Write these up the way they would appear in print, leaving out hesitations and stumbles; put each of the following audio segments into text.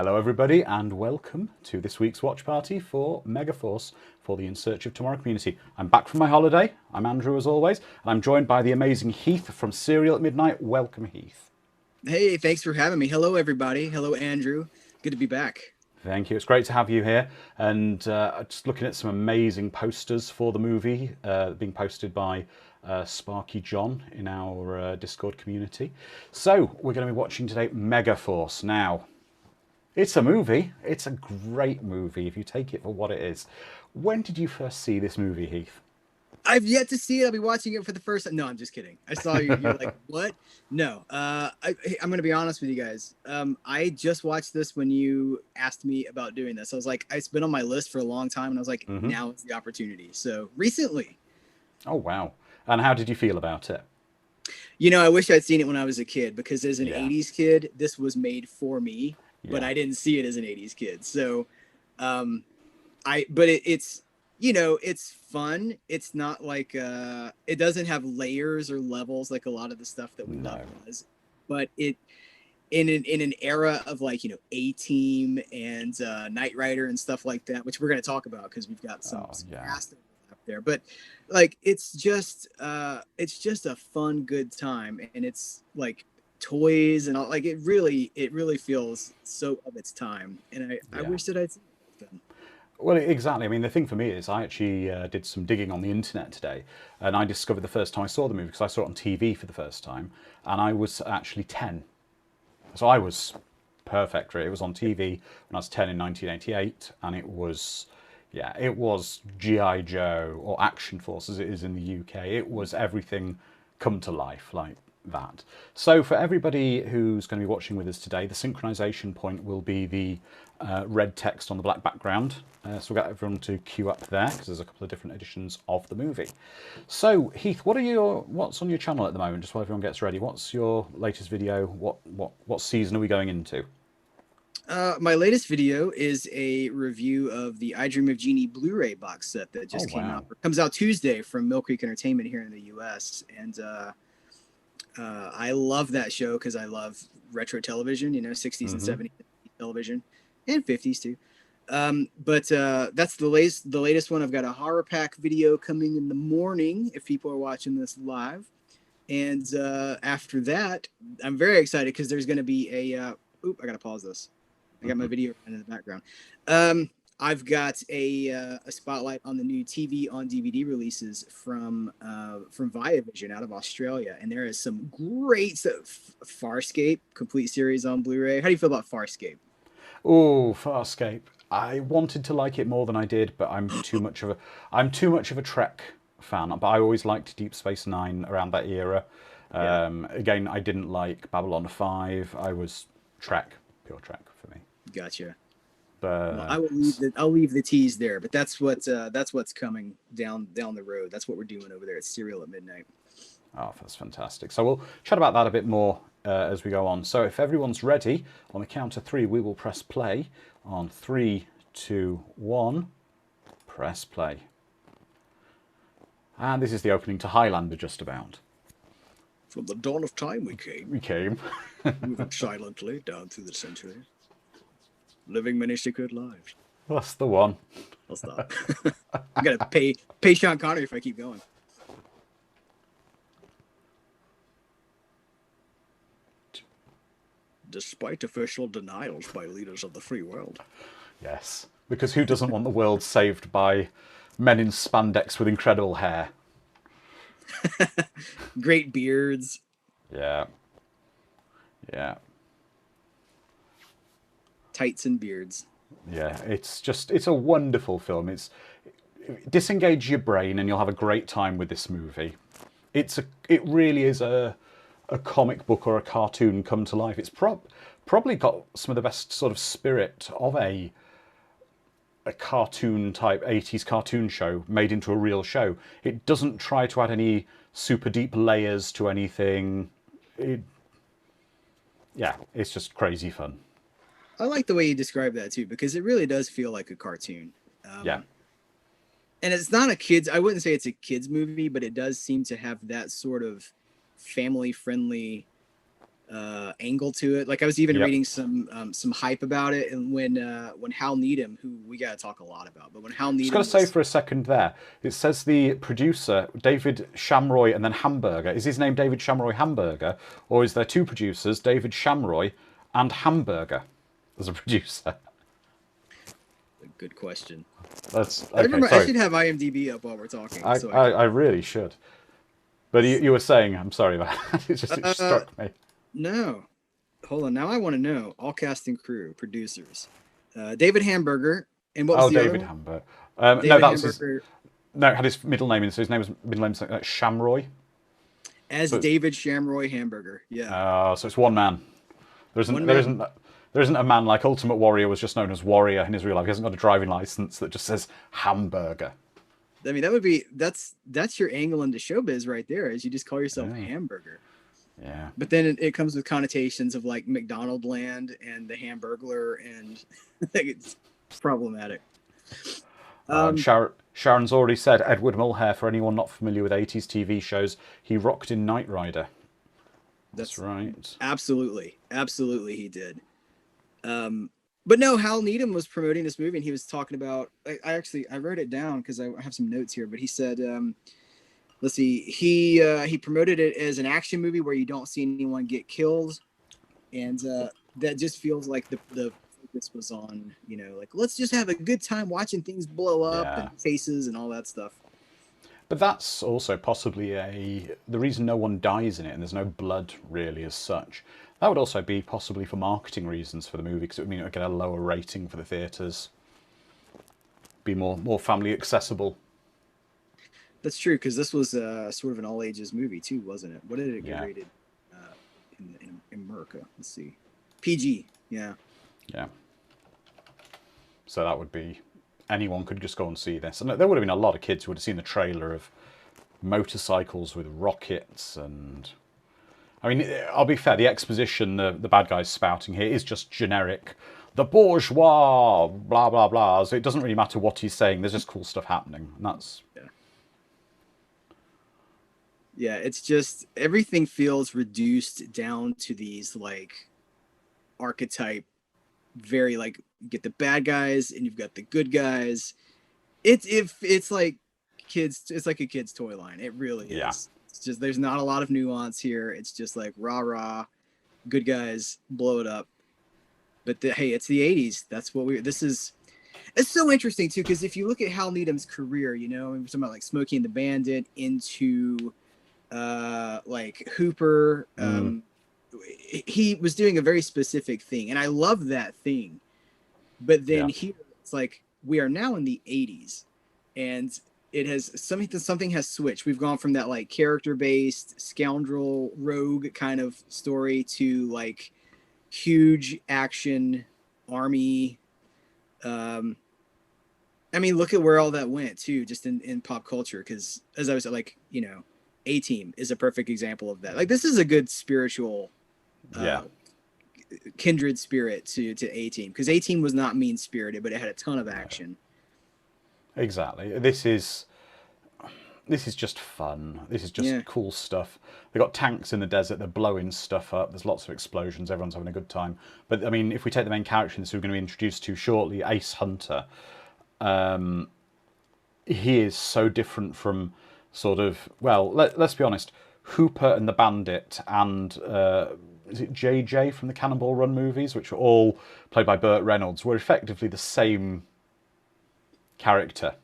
Hello everybody and welcome to this week's watch party for Megaforce for the In Search of Tomorrow community. I'm back from my holiday. I'm Andrew as always, and I'm joined by the amazing Heath from Serial at Midnight. Welcome, Heath. Hey, thanks for having me. Hello, everybody. Hello, Andrew. Good to be back. Thank you. It's great to have you here. And just looking at some amazing posters for the movie being posted by Sparky John in our Discord community. So we're going to be watching today Megaforce. Now, it's a movie. It's a great movie if you take it for what it is. When did you first see this movie, Heath? I've yet to see it. I'll be watching it for the first time. No, I'm just kidding. I saw you. You're like, what? No. I'm going to be honest with you guys. I just watched this when you asked me about doing this. I was like, it's been on my list for a long time, and I was like, now is the opportunity. So recently. Oh, wow. And how did you feel about it? I wish I'd seen it when I was a kid because as an Yeah. 80s kid, this was made for me, but Yeah. I didn't see it as an 80s kid. So, it's fun. It's not like it doesn't have layers or levels like a lot of the stuff that we love No. does, but it in an era of like A-Team and Knight Rider and stuff like that, which we're going to talk about because we've got some, Oh, some yeah. cast up there. But like it's just a fun good time, and it's like toys and all, like it really feels so of its time, and I Yeah. wish that I'd seen it then. Well, exactly. I mean, the thing for me is I actually did some digging on the internet today, and I discovered the first time I saw the movie because I saw it on TV for the first time, and I was actually 10. So I was perfect for it. It was on TV when I was 10 in 1988, and it was, yeah, it was G.I. Joe or Action Force as it is in the UK. It was everything come to life like that. So for everybody who's going to be watching with us today, the synchronization point will be the red text on the black background. So we'll get everyone to queue up there because there's a couple of different editions of the movie. So Heath, what's on your channel at the moment? Just while everyone gets ready, what's your latest video? What season are we going into? My latest video is a review of the I Dream of Jeannie Blu-ray box set that Oh just came out. wow. It comes out Tuesday from Mill Creek Entertainment here in the U.S. And I love that show because I love retro television, 60s and 70s television, and 50s too. But that's the latest one. I've got a horror pack video coming in the morning if people are watching this live. And after that, I'm very excited because there's going to be I got to pause this. I got my video in the background. I've got a spotlight on the new TV on DVD releases from Viavision out of Australia, and there is some great stuff. Farscape complete series on Blu-ray. How do you feel about Farscape? Oh, Farscape. I wanted to like it more than I did, but I'm too much of a Trek fan. But I always liked Deep Space Nine around that era. Yeah, Again, I didn't like Babylon 5. I was Trek, pure Trek for me. gotcha. Well, But I'll leave the tease there, but that's what's coming down the road. That's what we're doing over there at Serial at Midnight. oh, that's fantastic. So we'll chat about that a bit more as we go on. So if everyone's ready, on the count of three, we will press play. On three, two, one, press play. And this is the opening to Highlander, just about. From the dawn of time we came, We came. moving silently down through the centuries, living many secret lives. That's the one. I'll stop. I gotta pay Sean Connery if I keep going. Despite official denials by leaders of the free world. Yes. Because who doesn't want the world saved by men in spandex with incredible hair? Great beards. Yeah. Yeah. Tights and beards. Yeah. It's a wonderful film. Disengage your brain and you'll have a great time with this movie. It really is a comic book or a cartoon come to life. It's probably got some of the best sort of spirit of a cartoon type 80s cartoon show made into a real show. It doesn't try to add any super deep layers to anything. Yeah, it's just crazy fun. I like the way you describe that too, because it really does feel like a cartoon. Yeah. And it's not a kids. I wouldn't say it's a kids movie, but it does seem to have that sort of family friendly angle to it. Like I was even Yep. reading some hype about it, and when Hal Needham, who we got to talk a lot about, but when Hal Just got to Needham say was for a second there, it says the producer, David Shamroy and then Hamburger. Is his name David Shamroy Hamburger? Or is there two producers, David Shamroy and Hamburger, as a producer? a good question. That's I okay, remember I sorry. should have IMDb up while we're talking, I, so I I, can. I really should. But you were saying, I'm sorry about that. It just Uh, struck me. no, hold on. Now I want to know all cast and crew, producers. David Hamburger, and what was Oh, the other David one? Hamburger. No, David that was his. Hamburger No, it had his middle name in. So his name was middle name like Shamroy. as So it's David Shamroy Hamburger. Yeah, so it's one man. There isn't one there man. isn't there isn't a man like Ultimate Warrior was just known as Warrior in his real life. He hasn't got a driving license that just says Hamburger. I mean, that would be that's your angle into showbiz right there. Is you just call yourself Yeah. Hamburger. Yeah. But then it comes with connotations of like McDonald Land and the Hamburglar, and it's problematic. And Sharon's already said Edward Mulhare. For anyone not familiar with 80s TV shows, he rocked in Knight Rider. That's That's right. absolutely he did. But no, Hal Needham was promoting this movie, and he was talking about. I wrote it down because I have some notes here. But he said, let's see, he promoted it as an action movie where you don't see anyone get killed, and that just feels like the focus was on, like let's just have a good time watching things blow up Yeah. and faces and all that stuff. But that's also possibly the reason no one dies in it and there's no blood really as such. That would also be possibly for marketing reasons for the movie, because it would mean it would get a lower rating for the theatres, be more family accessible. That's true, because this was sort of an all ages movie too, wasn't it? What did it get Yeah. rated in America? Let's see, PG. Yeah. Yeah. So that would be anyone could just go and see this, and there would have been a lot of kids who would have seen the trailer of motorcycles with rockets. And I mean, I'll be fair, the exposition the bad guys spouting here is just generic, the bourgeois blah blah blah, so it doesn't really matter what he's saying, there's just cool stuff happening, and that's Yeah, it's just everything feels reduced down to these like archetype, very like you get the bad guys and you've got the good guys. It's like kids, it's like a kid's toy line. It really Yeah. is. It's just there's not a lot of nuance here. It's just like rah rah, good guys, blow it up. But hey, it's the 80s. That's what it's so interesting too, because if you look at Hal Needham's career, we're talking about like Smokey and the Bandit into like Hooper. He was doing a very specific thing, and I love that thing. But then Yeah. here it's like we are now in the 80s, and it has something has switched. We've gone from that like character-based scoundrel rogue kind of story to like huge action army. I mean, look at where all that went too, just in pop culture. Because as I was like, A-Team is a perfect example of that. Like this is a good spiritual, Yeah. kindred spirit to A-Team, because A-Team was not mean spirited, but it had a ton of action. Exactly. This is just fun. This is just Yeah. cool stuff. They've got tanks in the desert. They're blowing stuff up. There's lots of explosions. Everyone's having a good time. But I mean, if we take the main character in this, we're going to be introduced to shortly, Ace Hunter. He is so different from sort of, well, let's be honest, Hooper and the Bandit and is it JJ from the Cannonball Run movies, which were all played by Burt Reynolds, were effectively the same character.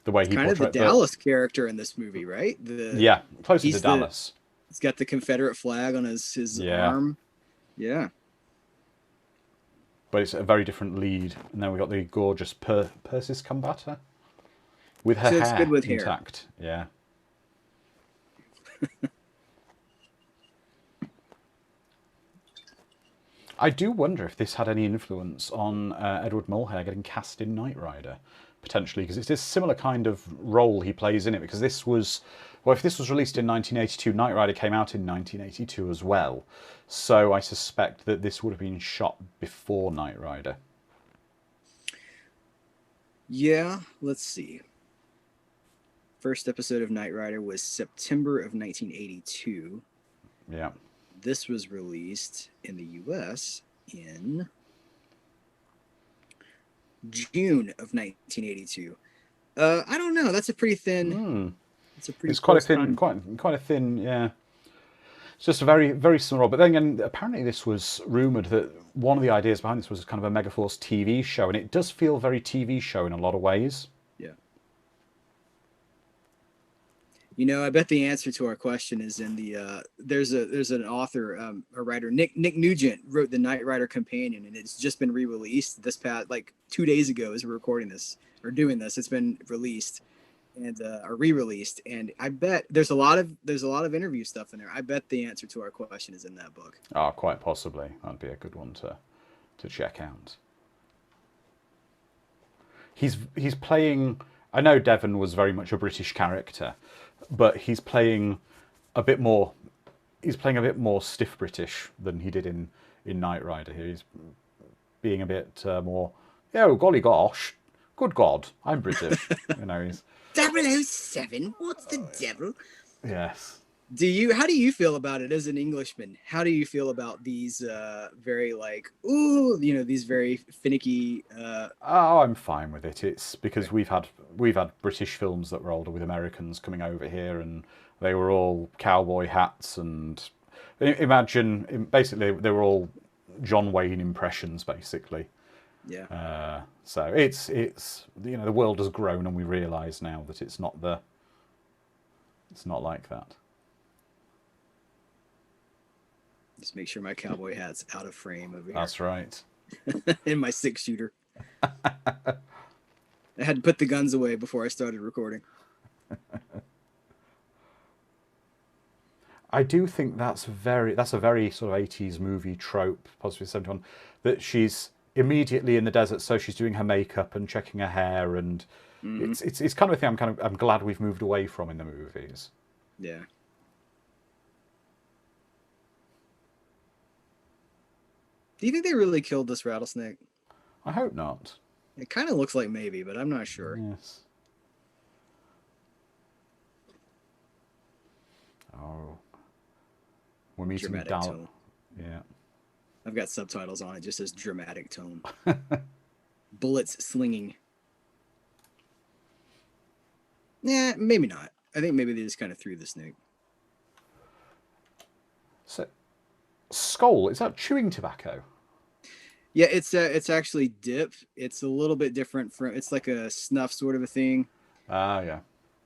The way he Kind of the portrayed Dallas character in this movie, right? Yeah, closer to He's Dallas. He's got the Confederate flag on his Yeah. arm. Yeah. But it's a very different lead. And then we got the gorgeous Persis Kambata with her She looks hair good with hair. intact. Yeah. I do wonder if this had any influence on Edward Mulhare getting cast in Knight Rider, potentially, because it's this similar kind of role he plays in it. Because this was, well, if this was released in 1982, Knight Rider came out in 1982 as well. So I suspect that this would have been shot before Knight Rider. Yeah, let's see. First episode of Knight Rider was September of 1982. Yeah. This was released in the US in June of 1982. I don't know. That's a pretty thin. It's a pretty It's quite a close thin, time. quite a thin, yeah. It's just a very, very small. But then again, apparently this was rumoured that one of the ideas behind this was kind of a Megaforce TV show, and it does feel very TV show in a lot of ways. Yeah. You know, I bet the answer to our question is in the there's an author, a writer, Nick Nugent wrote the Knight Rider Companion, and it's just been re-released this past like 2 days ago as we're recording this or doing this. It's been released and or re-released, and I bet there's a lot of interview stuff in there. I bet the answer to our question is in that book. Oh, quite possibly. That'd be a good one to check out. He's playing. I know Devon was very much a British character, but he's playing a bit more. He's playing a bit more stiff British than he did in Knight Rider. Here he's being a bit more. Oh golly gosh, good God, I'm British. You know, he's 007. What's the devil? yes. How do you feel about it as an Englishman? How do you feel about these very like these very finicky Oh, I'm fine with it. It's because we've had British films that were older with Americans coming over here, and they were all cowboy hats and imagine basically they were all John Wayne impressions basically. yeah. So it's the world has grown, and we realise now that it's not like that. Just make sure my cowboy hat's out of frame over here. That's right. In my 6-shooter. I had to put the guns away before I started recording. I do think that's a very sort of 80s movie trope, possibly 71, that she's immediately in the desert, so she's doing her makeup and checking her hair, and it's kind of a thing I'm glad we've moved away from in the movies. Yeah. Do you think they really killed this rattlesnake? I hope not. It kind of looks like maybe, but I'm not sure. Yes. Oh. We're meeting Dramatic Dal. tone. Yeah. I've got subtitles on it, just says dramatic tone. Bullets slinging. Yeah, maybe not. I think maybe they just kind of threw the snake. So, Skull, is that chewing tobacco? Yeah, it's actually dip. It's a little bit different from. It's like a snuff sort of a thing. Ah, yeah.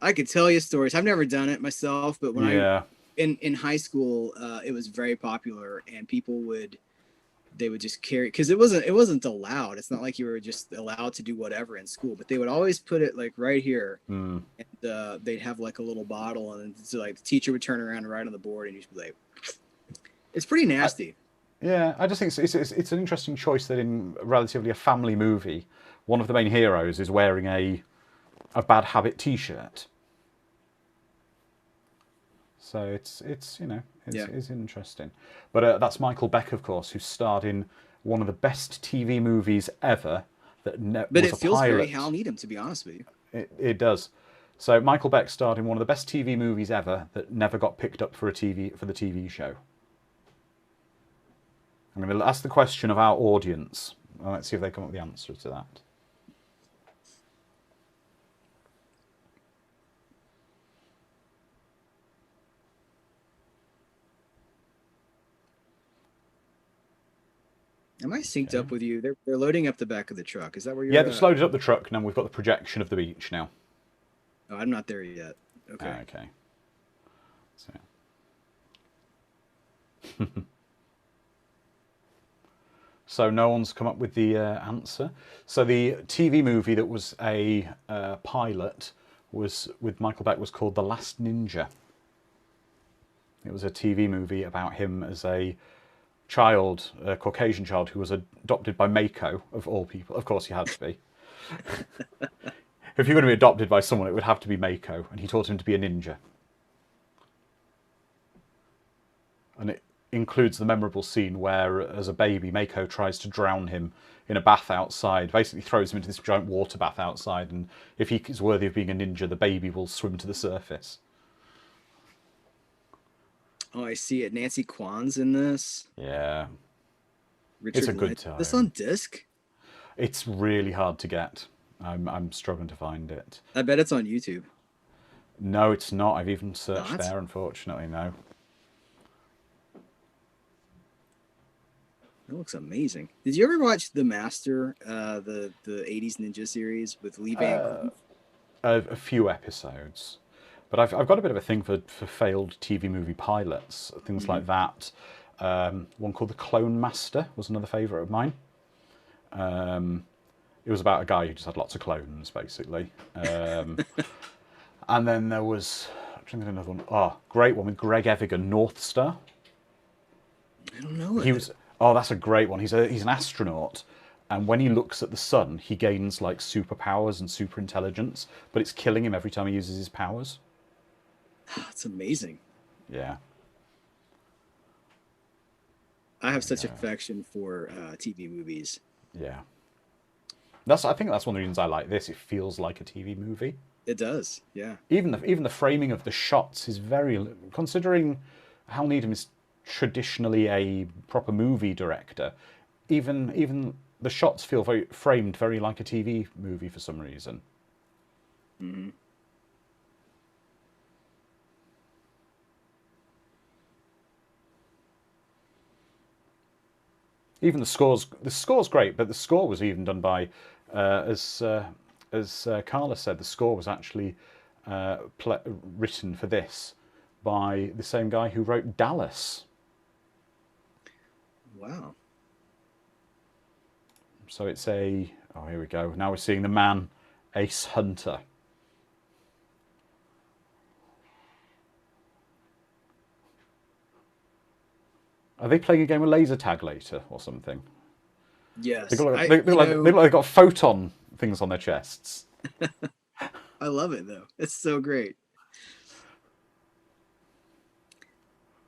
I could tell you stories. I've never done it myself, but when Yeah. in high school, it was very popular, and they would just carry because it wasn't allowed. It's not like you were just allowed to do whatever in school, but they would always put it like right here, and they'd have like a little bottle, and so like the teacher would turn around and write on the board, and you'd be like, it's pretty nasty. Yeah, I just think it's an interesting choice that in relatively a family movie, one of the main heroes is wearing a Bad Habit T-shirt. So it's interesting. But that's Michael Beck, of course, who starred in one of the best TV movies ever. But was it feels pilot. very Hal Needham, to be honest with you. It does. So Michael Beck starred in one of the best TV movies ever that never got picked up for the TV show. I'm going to ask the question of our audience. Let's see if they come up with the answer to that. Am I synced up with you? They're loading up the back of the truck. Is that where you're? Yeah, they've loaded up the truck, and we've got the projection of the beach now. Oh, I'm not there yet. Okay. Okay. So. So no one's come up with the answer. So the TV movie that was a pilot was with Michael Beck was called The Last Ninja. It was a TV movie about him as a child, a Caucasian child who was adopted by Mako, of all people. Of course, he had to be. If you're going to be adopted by someone, it would have to be Mako, and he taught him to be a ninja. And it includes the memorable scene where, as a baby, Mako tries to drown him in a bath outside, basically throws him into this giant water bath outside, and if he is worthy of being a ninja, the baby will swim to the surface. Oh, I see it. Nancy Kwan's in this. Yeah, it's a Richard good Lynch. This on time. disc? It's really hard to get. I'm struggling to find it. I bet it's on YouTube. No, it's not. I've even searched Not? there, unfortunately. No. That looks amazing. Did you ever watch The Master, the '80s ninja series with Lee Van Cleef? A few episodes, but I've got a bit of a thing for failed TV movie pilots, things Mm-hmm. like that. One called The Clone Master was another favourite of mine. It was about a guy who just had lots of clones, basically. And then there was, I'm trying to think of another one. Oh, great one with Greg Evigan, North Star. I don't know He it. was, oh, that's a great one. He's an astronaut, and when he looks at the sun, he gains like superpowers and super intelligence, but it's killing him every time he uses his powers. It's amazing. Yeah, I have such affection for TV movies. yeah. I think that's one of the reasons I like this. It feels like a TV movie. It does, yeah. Even the framing of the shots is very, considering Hal Needham is traditionally a proper movie director. Even the shots feel very framed, very like a TV movie for some reason. Hmm. Even the score's great, but the score was even done by, as Carla said, the score was actually written for this by the same guy who wrote Dallas. Wow. So it's oh, here we go. Now we're seeing the man, Ace Hunter. Are they playing a game of laser tag later or something? They Yes. look like, I they look you like, they know look like they've got photon things on their chests. I love it though. It's so great.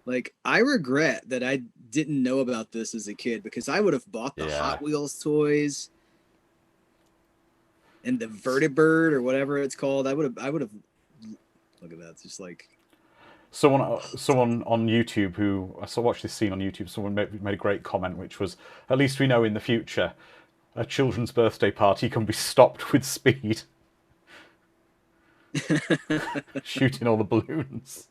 Like I regret that I didn't know about this as a kid because I would have bought the Yeah. Hot Wheels toys and the Vertibird or whatever it's called. I would have look at that. It's just like Someone on YouTube who I saw watched this scene on YouTube. Someone made a great comment, which was, "At least we know in the future, a children's birthday party can be stopped with speed, shooting all the balloons."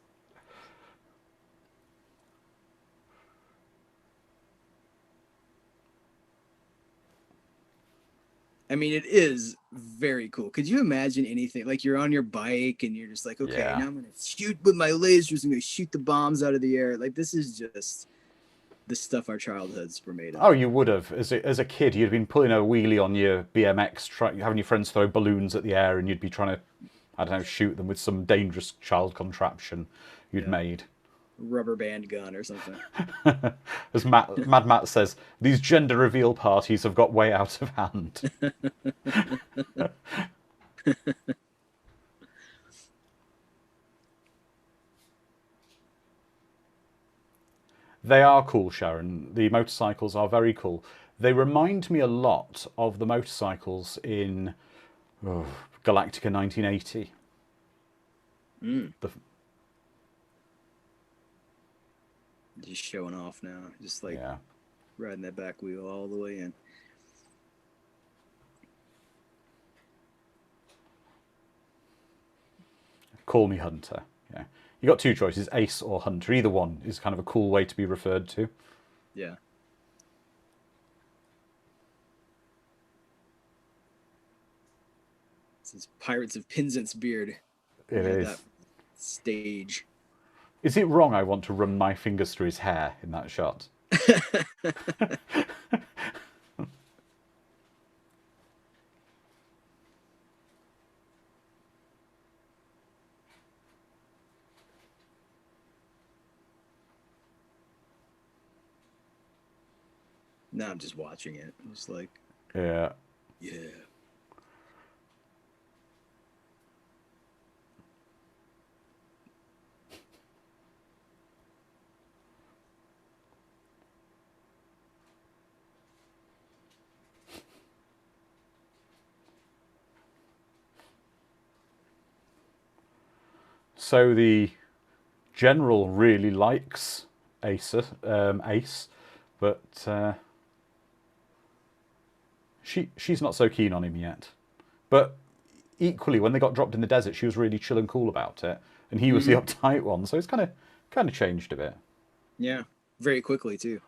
I mean, it is very cool. Could you imagine anything like you're on your bike and you're just like, okay, Yeah. now I'm gonna shoot with my lasers. I'm gonna shoot the bombs out of the air. Like this is just the stuff our childhoods were made Oh, of. you would have as a kid. You'd have been pulling a wheelie on your BMX, having your friends throw balloons at the air, and you'd be trying to, I don't know, shoot them with some dangerous child contraption you'd Yeah, made. rubber band gun or something. As Mad Matt says, these gender reveal parties have got way out of hand. They are cool, Sharon. The motorcycles are very cool. They remind me a lot of the motorcycles in Galactica 1980. Mm, The, just showing off now, just like yeah. riding that back wheel all the way in. Call me Hunter. Yeah. You got two choices, Ace or Hunter. Either one is kind of a cool way to be referred to. Yeah. This is Pirates of Penzance beard. It We got that is. stage. Is it wrong I want to run my fingers through his hair in that shot? Now I'm just watching it. I'm just like, Yeah. yeah. So the General really likes Ace, but she's not so keen on him yet. But equally, when they got dropped in the desert, she was really chill and cool about it, and he was the Hmm. uptight one. So it's kind of changed a bit. Yeah, very quickly too.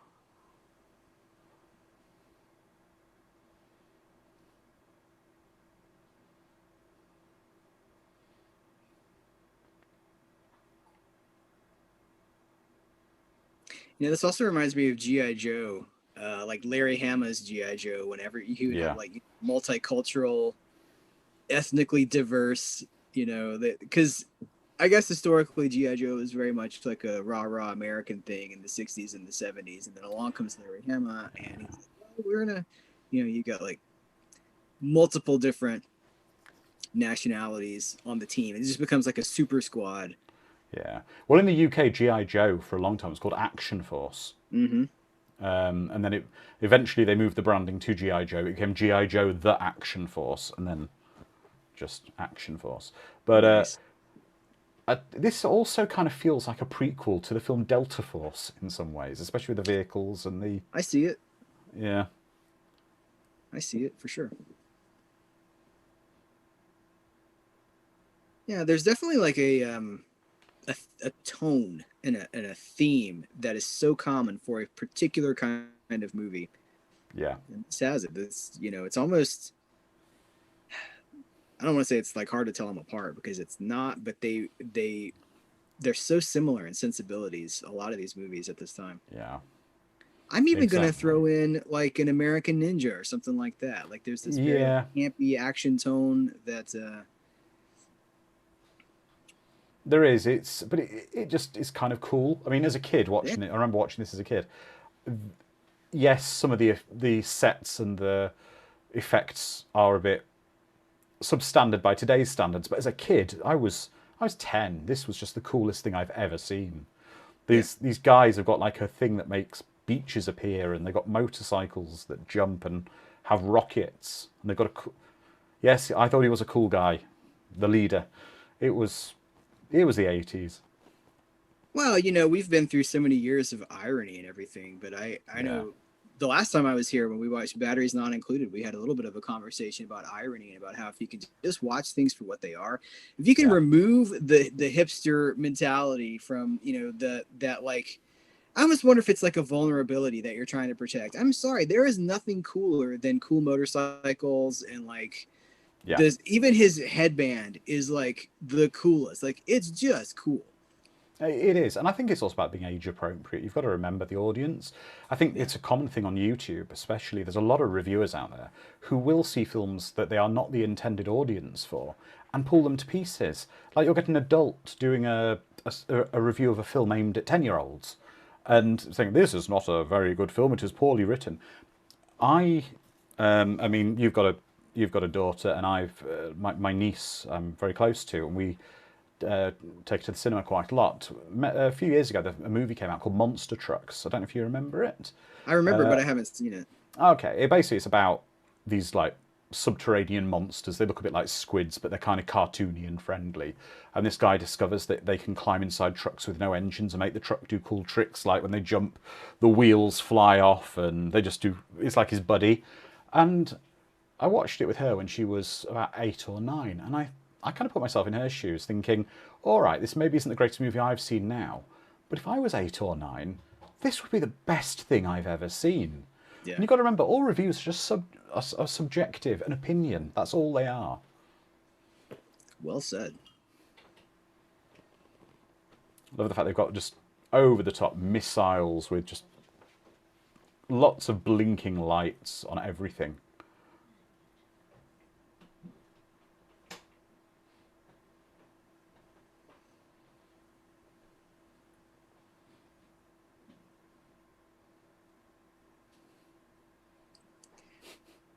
This also reminds me of GI Joe, like Larry Hama's GI Joe. Whenever he would have Yeah, like multicultural, ethnically diverse, that because I guess historically GI Joe was very much like a rah rah American thing in the '60s and the '70s, and then along comes Larry Hama, and he's like, well, we're gonna, you got like multiple different nationalities on the team. It just becomes like a super squad. yeah. Well, in the UK, GI Joe for a long time was called Action Force. Mm-hmm. And then eventually they moved the branding to GI Joe. It became GI Joe: The Action Force, and then just Action Force. But Nice. this also kind of feels like a prequel to the film Delta Force in some ways, especially with the vehicles and the I see it. yeah, I see it for sure. Yeah, there's definitely like a tone and a theme that is so common for a particular kind of movie. yeah, And this has it. It's almost, I don't want to say it's like hard to tell them apart because it's not, but they're so similar in sensibilities. A lot of these movies at this time. yeah, I'm even gonna exactly. throw in like an American Ninja or something like that. Like there's this very like Yeah, campy action tone that there is. But it just is kind of cool. I mean, as a kid yeah, watching it, I remember watching this as a kid. Yes, some of the sets and the effects are a bit substandard by today's standards, but as a kid, I was 10. This was just the coolest thing I've ever seen. yeah. These guys have got like a thing that makes beaches appear, and they've got motorcycles that jump and have rockets, and they've got yes, I thought he was a cool guy, the leader. It was it was the 80s. Well, we've been through so many years of irony and everything, but I Yeah, know the last time I was here when we watched Batteries Not Included, we had a little bit of a conversation about irony and about how if you can just watch things for what they are, if you can yeah. remove the hipster mentality from, that like I almost wonder if it's like a vulnerability that you're trying to protect. I'm sorry, there is nothing cooler than cool motorcycles and like Yeah, this even his headband is like the coolest. Like it's just cool. it is, and I think it's also about being age appropriate. You've got to remember the audience. I think Yeah. it's a common thing on YouTube, especially. There's a lot of reviewers out there who will see films that they are not the intended audience for and pull them to pieces. Like you'll get an adult doing a review of a film aimed at 10-year-olds and saying, "This is not a very good film, it is poorly written." I, I mean, you've got a daughter, and my niece I'm very close to, and we take her to the cinema quite a lot. A few years ago, a movie came out called Monster Trucks. I don't know if you remember it. I remember, but I haven't seen it. Okay, basically it's about these like subterranean monsters. They look a bit like squids, but they're kind of cartoony and friendly. And this guy discovers that they can climb inside trucks with no engines and make the truck do cool tricks, like when they jump, the wheels fly off, and they just do. It's like his buddy. And I watched it with her when she was about 8 or 9, and I kind of put myself in her shoes, thinking, all right, this maybe isn't the greatest movie I've seen now, but if I was 8 or 9, this would be the best thing I've ever seen. And Yeah. you've got to remember, all reviews are just are subjective, an opinion. That's all they are. Well said. I love the fact they've got just over the top missiles with just lots of blinking lights on everything.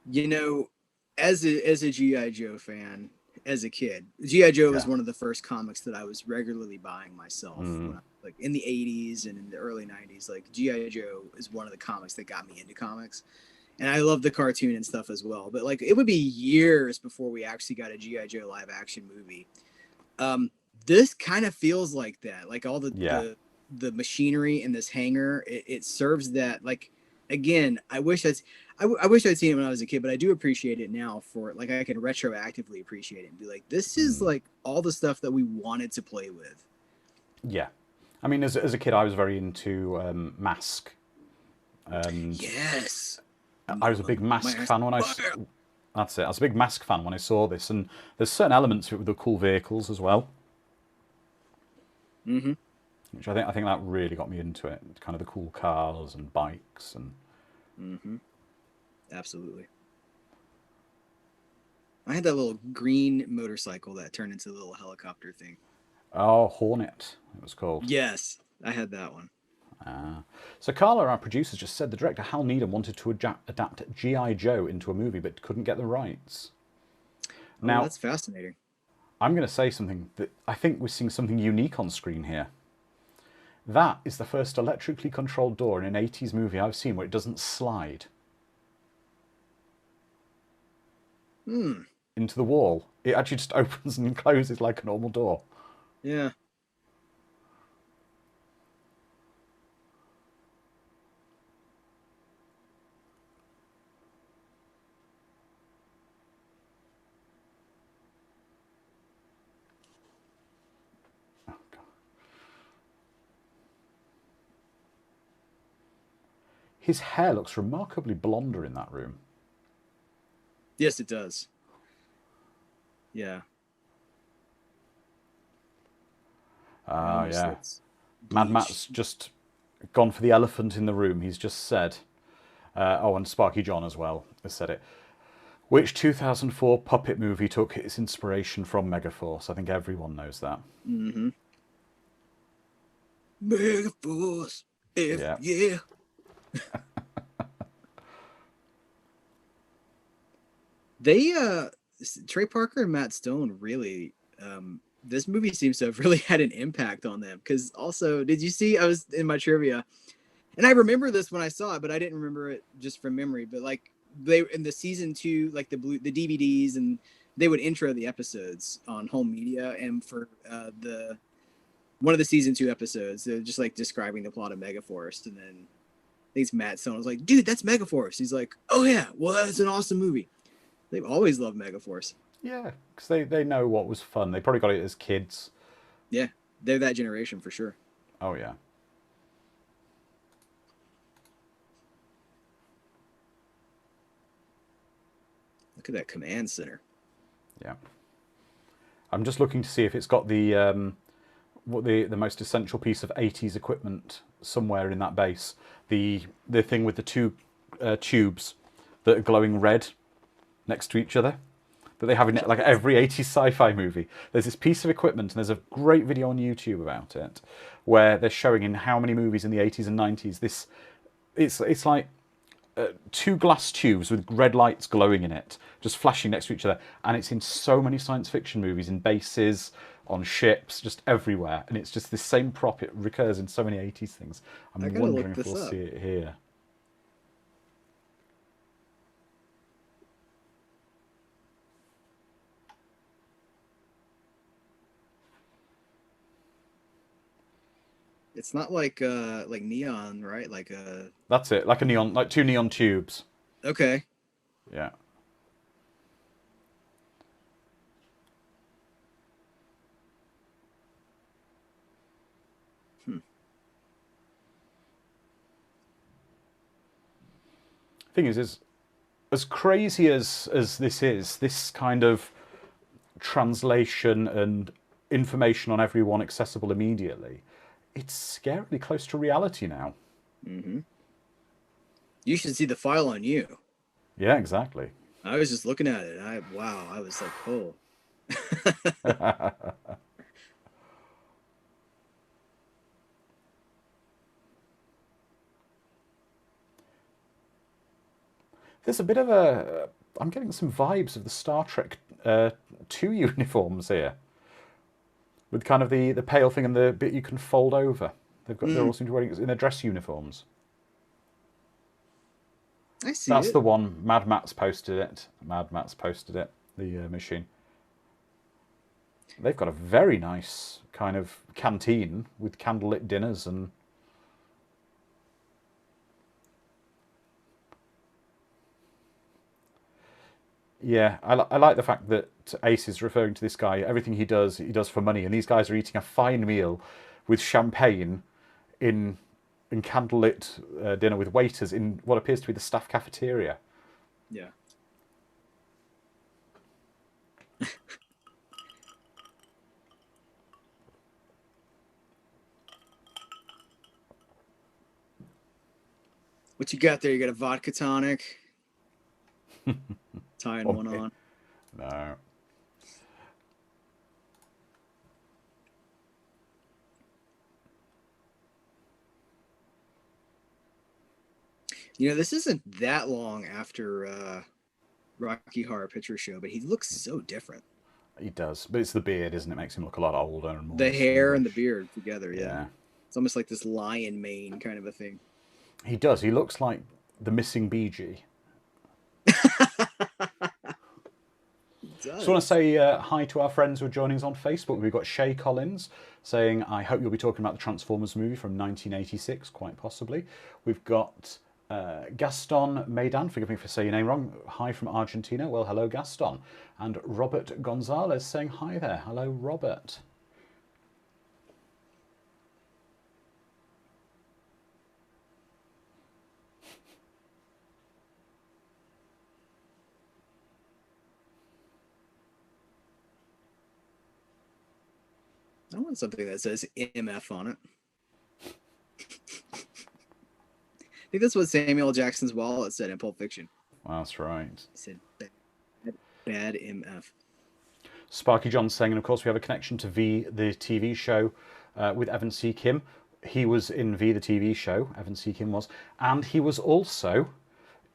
You know, as a GI Joe fan, as a kid, GI Joe was Yeah. one of the first comics that I was regularly buying myself when like in the '80s and in the early '90s. Like GI Joe is one of the comics that got me into comics, and I love the cartoon and stuff as well. But like it would be years before we actually got a GI Joe live action movie. Um, This kind of feels like that. Like all Yeah. the machinery in this hangar, it serves that. Like again, I wish I'd seen it when I was a kid, but I do appreciate it now. For like, I can retroactively appreciate it and be like, this is like all the stuff that we wanted to play with. Yeah. I mean, as a kid, I was very into Mask, and Yes. I was a big My Mask ass fan when fire. that's it. I was a big Mask fan when I saw this, and there's certain elements of it with the cool vehicles as well, Mm-hmm. which I think that really got me into it. Kind of the cool cars and bikes and Mm-hmm. Absolutely. I had that little green motorcycle that turned into a little helicopter thing. oh, Hornet it was called. Yes, I had that one. So Carla, our producer, just said the director Hal Needham wanted to adapt G.I. Joe into a movie, but couldn't get the rights. Oh, Now, that's fascinating. I'm going to say something that I think we're seeing something unique on screen here. That is the first electrically controlled door in an 80s movie I've seen where it doesn't slide Hmm. into the wall. It actually just opens and closes like a normal door. Yeah. Oh, God. His hair looks remarkably blonder in that room. Yes, it does. Yeah. It almost Yeah. looks Mad bleached. Matt's just gone for the elephant in the room. He's just said, oh, and Sparky John as well has said it. Which 2004 puppet movie took its inspiration from Megaforce? I think everyone knows that. Mm-hmm. Megaforce. If Yeah. yeah. They Trey Parker and Matt Stone really this movie seems to have really had an impact on them. Because also, did you see? I was in my trivia, and I remember this when I saw it, but I didn't remember it just from memory. But like they in the season two, like the DVDs, and they would intro the episodes on home media, and for the one of the season two episodes, they're just like describing the plot of Megaforce, and then I think it's Matt Stone was like, "Dude, that's Megaforce." He's like, "Oh yeah, well that's an awesome movie." They've always loved Megaforce. Yeah, because they know what was fun. They probably got it as kids. Yeah, they're that generation for sure. Oh, yeah. Look at that command center. Yeah. I'm just looking to see if it's got the most essential piece of 80s equipment somewhere in that base. The thing with the two tubes that are glowing red next to each other that they have in like every 80s sci-fi movie. There's this piece of equipment, and there's a great video on YouTube about it where they're showing in how many movies in the 80s and 90s this it's like two glass tubes with red lights glowing in it, just flashing next to each other, and it's in so many science fiction movies, in bases, on ships, just everywhere, and it's just this same prop. It recurs in so many 80s things. I I'm gotta wondering look if this we'll up. see it here. It's not like neon, right? Like That's it, like a neon, like two neon tubes. okay. Yeah. Hmm. Thing is as crazy as this is, this kind of translation and information on everyone accessible immediately, it's scarily close to reality now. Mm-hmm. You should see the file on you. Yeah, exactly. I was just looking at it. Wow. I was like, oh. There's a bit of I'm getting some vibes of the Star Trek 2 uniforms here, with kind of the pale thing and the bit you can fold over. They're all Mm, seem to be wearing it in their dress uniforms. I see That's it. the one. Mad Matt's posted it. Mad Matt's posted it. The machine. They've got a very nice kind of canteen with candlelit dinners and yeah, I like the fact that Ace is referring to this guy. Everything he does for money, and these guys are eating a fine meal with champagne in candlelit dinner with waiters in what appears to be the staff cafeteria. Yeah. What you got there? You got a vodka tonic, tying one Okay. on. No. You know, this isn't that long after Rocky Horror Picture Show, but he looks so different. He does, but it's the beard, isn't it? Makes him look a lot older and more The hair and the distinguished. beard together, yeah. Yeah, It's almost like this lion mane kind of a thing. he does. He looks like the missing BG. Just want to say hi to our friends who are joining us on Facebook. We've got Shay Collins saying, I hope you'll be talking about the Transformers movie from 1986, quite possibly. We've got Gaston Maidan, forgive me for saying your name wrong, hi from Argentina. Well, hello, Gaston. And Robert Gonzalez saying hi there. Hello, Robert. I want something that says MF on it. I think that's what Samuel L. Jackson's wallet said in Pulp Fiction. That's right. He said bad MF. Sparky John saying, and of course we have a connection to V, the TV show with Evan C. Kim. He was in V, the TV show, Evan C. Kim was, and he was also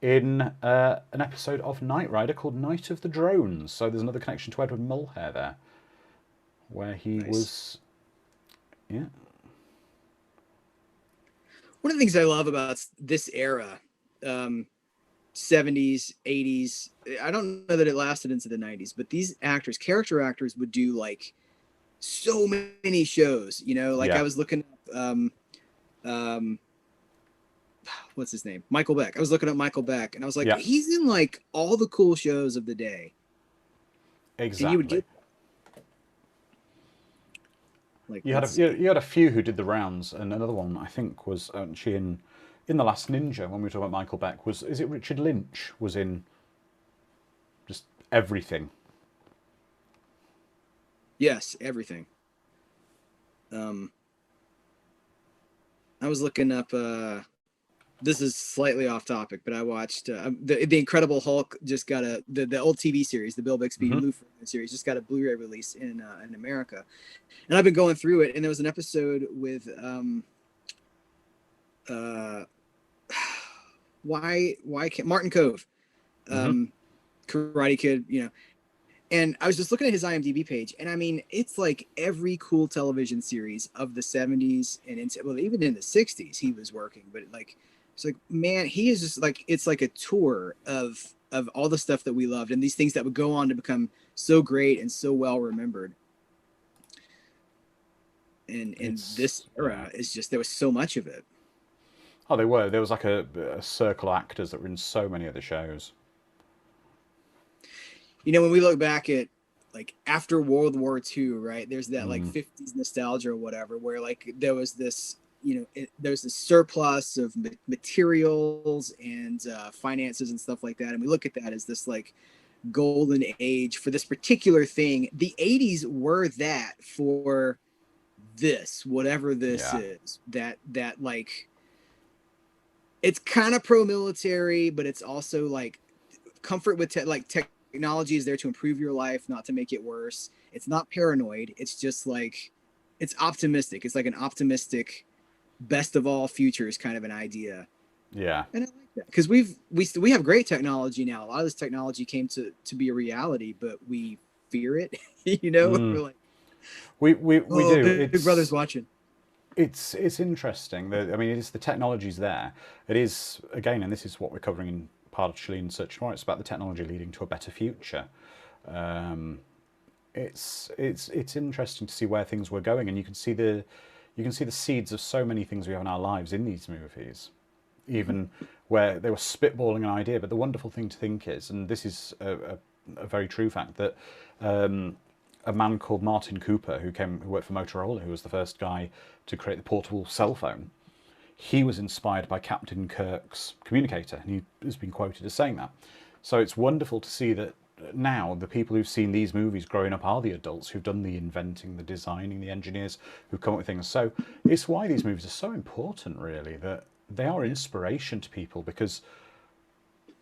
in an episode of Knight Rider called Night of the Drones. So there's another connection to Edward Mulhare there, where he was, yeah. One of the things I love about this era, 70s, 80s, I don't know that it lasted into the 90s, but these actors, character actors, would do like so many shows, you know, like Yeah. I was looking up, what's his name? Michael Beck. I was looking up Michael Beck and I was like, Yeah. he's in like all the cool shows of the day. Exactly. And you would get like you had a few who did the rounds, and another one I think was actually in The Last Ninja when we were talking about Michael Beck. Is it Richard Lynch was in just everything? Yes, everything. I was looking up. This is slightly off topic, but I watched the Incredible Hulk. Just got the old TV series, the Bill Bixby Lou Ferrigno series, just got a Blu-ray release in America, and I've been going through it. And there was an episode with why can't Martin Cove, Karate Kid, you know. And I was just looking at his IMDb page, and I mean, it's like every cool television series of the 70s and into, well, even in the 60s, he was working. But like, it's like, man, he is just like, it's like a tour of all the stuff that we loved and these things that would go on to become so great and so well remembered. And this era is just, there was so much of it. Oh, they were. There was like a circle of actors that were in so many of the shows. You know, when we look back at like after World War II, right, there's that like 50s nostalgia or whatever, where like there was this, you know, there's this surplus of materials and finances and stuff like that. And we look at that as this like golden age for this particular thing. The 80s were that for this, whatever this is, that like, it's kind of pro-military, but it's also like comfort with technology is there to improve your life, not to make it worse. It's not paranoid. It's just like, it's optimistic. It's like an optimistic best of all futures kind of an idea. Yeah. And I like that because we have great technology now. A lot of this technology came to be a reality, but we fear it. You know, we're like, we do. Big Brother's watching. It's interesting. I mean, it's the technology's there. It is, again, and this is what we're covering in partially in Search for. It's about the technology leading to a better future. it's interesting to see where things were going, and you can see the seeds of so many things we have in our lives in these movies, even where they were spitballing an idea. But the wonderful thing to think is, and this is a very true fact, that a man called Martin Cooper, who worked for Motorola, who was the first guy to create the portable cell phone, he was inspired by Captain Kirk's communicator, and he has been quoted as saying that. So it's wonderful to see that now the people who've seen these movies growing up are the adults who've done the inventing, the designing, the engineers who've come up with things. So it's why these movies are so important, really, that they are inspiration to people, because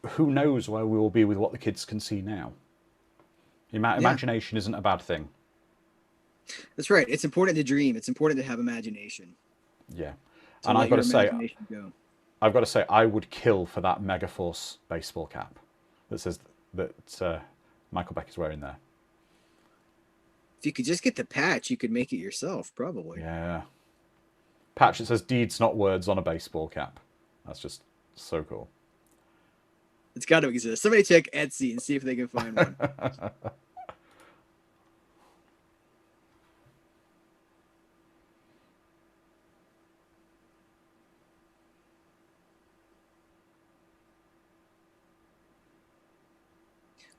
who knows where we will be with what the kids can see now. Imagination isn't a bad thing. That's right. It's important to dream. It's important to have imagination. Yeah. And I've got to say, I would kill for that Megaforce baseball cap that says that Michael Beck is wearing there. If you could just get the patch, you could make it yourself, probably. Yeah. Patch that says deeds, not words on a baseball cap. That's just so cool. It's got to exist. Somebody check Etsy and see if they can find one.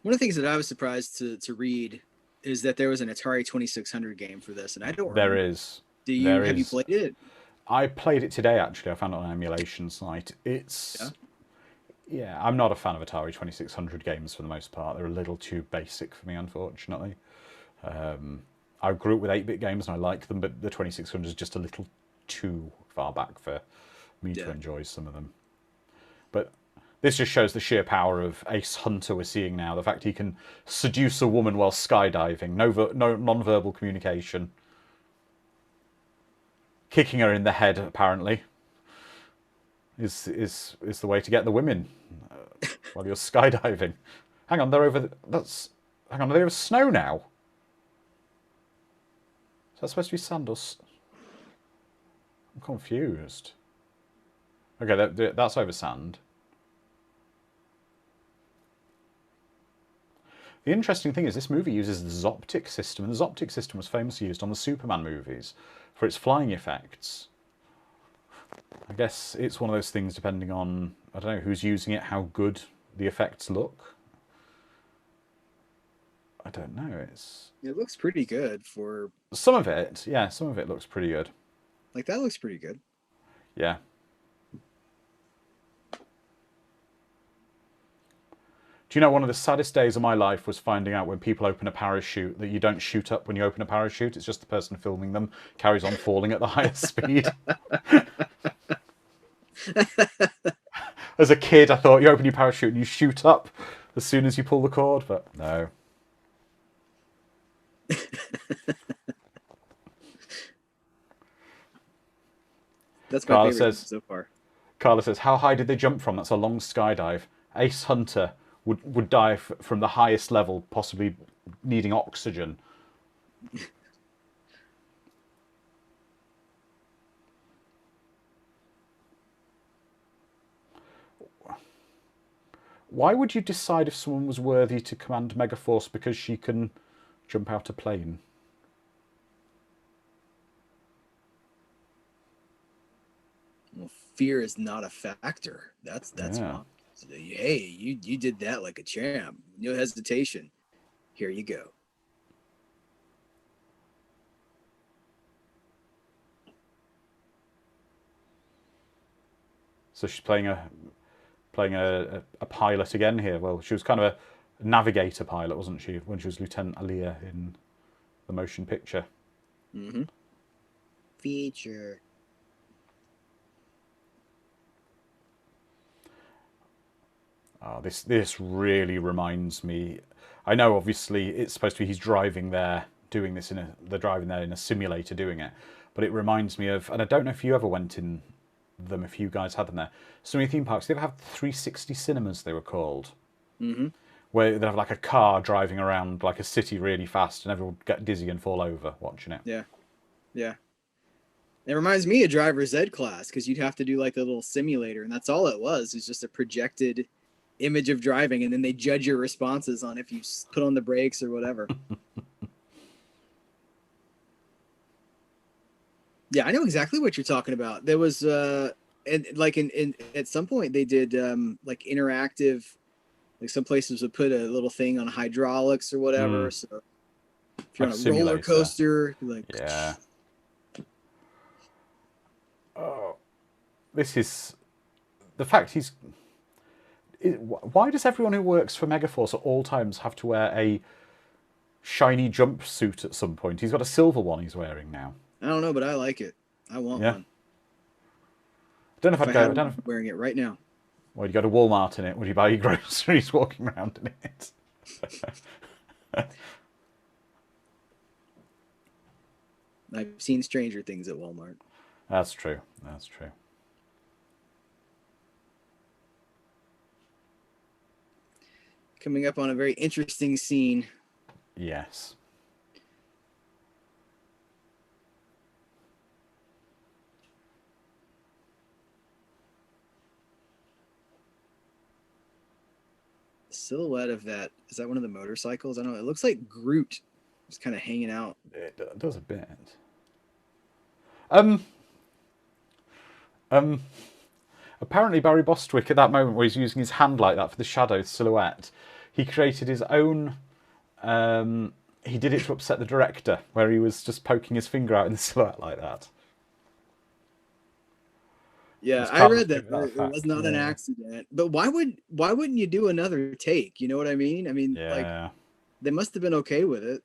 One of the things that I was surprised to read is that there was an Atari 2600 game for this, and I don't remember. There is. Have you played it? I played it today, actually. I found it on an emulation site. Yeah, I'm not a fan of Atari 2600 games for the most part. They're a little too basic for me, unfortunately. I grew up with 8-bit games and I like them, but the 2600 is just a little too far back for me to enjoy some of them. But this just shows the sheer power of Ace Hunter we're seeing now. The fact he can seduce a woman while skydiving. No non-verbal communication. Kicking her in the head, apparently, is the way to get the women while you're skydiving. Hang on, they're over. Hang on, are they over snow now? Is that supposed to be sand or? I'm confused. Okay, that's over sand. The interesting thing is this movie uses the Zoptic system, and the Zoptic system was famously used on the Superman movies for its flying effects. I guess it's one of those things, depending on, I don't know, who's using it, how good the effects look. I don't know. It looks pretty good for... Some of it, yeah, some of it looks pretty good. Like, that looks pretty good. Yeah. Do you know, one of the saddest days of my life was finding out when people open a parachute that you don't shoot up when you open a parachute. It's just the person filming them carries on falling at the highest speed. As a kid, I thought you open your parachute and you shoot up as soon as you pull the cord, but no. That's my favorite so far. Carla says, how high did they jump from? That's a long skydive. Ace Hunter would dive from the highest level, possibly needing oxygen. Why would you decide if someone was worthy to command Megaforce because she can jump out a plane? Well, fear is not a factor. That's fine. Hey, you did that like a champ. No hesitation. Here you go. So she's playing a pilot again here. Well, she was kind of a navigator pilot, wasn't she, when she was Lieutenant Aaliyah in the motion picture? Mm-hmm. Feature. Oh, this really reminds me. I know, obviously, it's supposed to be he's driving there, doing this they're driving there in a simulator doing it, but it reminds me of, and I don't know if you ever went in them, if you guys had them there. So many theme parks, they ever have 360 cinemas, they were called, where they have like a car driving around like a city really fast, and everyone would get dizzy and fall over watching it. Yeah, yeah. It reminds me of driver's ed class, because you'd have to do like a little simulator, and that's all it was. It's just a projected image of driving, and then they judge your responses on if you put on the brakes or whatever. Yeah, I know exactly what you're talking about. There was and like in at some point they did like interactive, like some places would put a little thing on hydraulics or whatever. Mm, So if you're like on a a roller simulator. coaster, you're like Yeah. Oh, this is the fact why does everyone who works for Megaforce at all times have to wear a shiny jumpsuit at some point? He's got a silver one he's wearing now. I don't know, but I like it. I want Yeah. one. I don't know if If I'd I go. had I one, don't know I'm wearing it right now. Well, you go to Walmart in it. Would you buy your groceries walking around in it? I've seen stranger things at Walmart. That's true. That's true. Coming up on a very interesting scene. Yes. The silhouette of that, is that one of the motorcycles? I don't know. It looks like Groot just kind of hanging out. It does a bit. Um. Um. Apparently, Barry Bostwick, at that moment where he's using his hand like that for the shadow silhouette, he created his own. He did it to upset the director, where he was just poking his finger out in the silhouette like that. Yeah, Just I can't read that. escape that It was fact. not an Yeah. accident. But why wouldn't you do another take? You know what I mean? I mean, like Yeah. they must have been okay with it.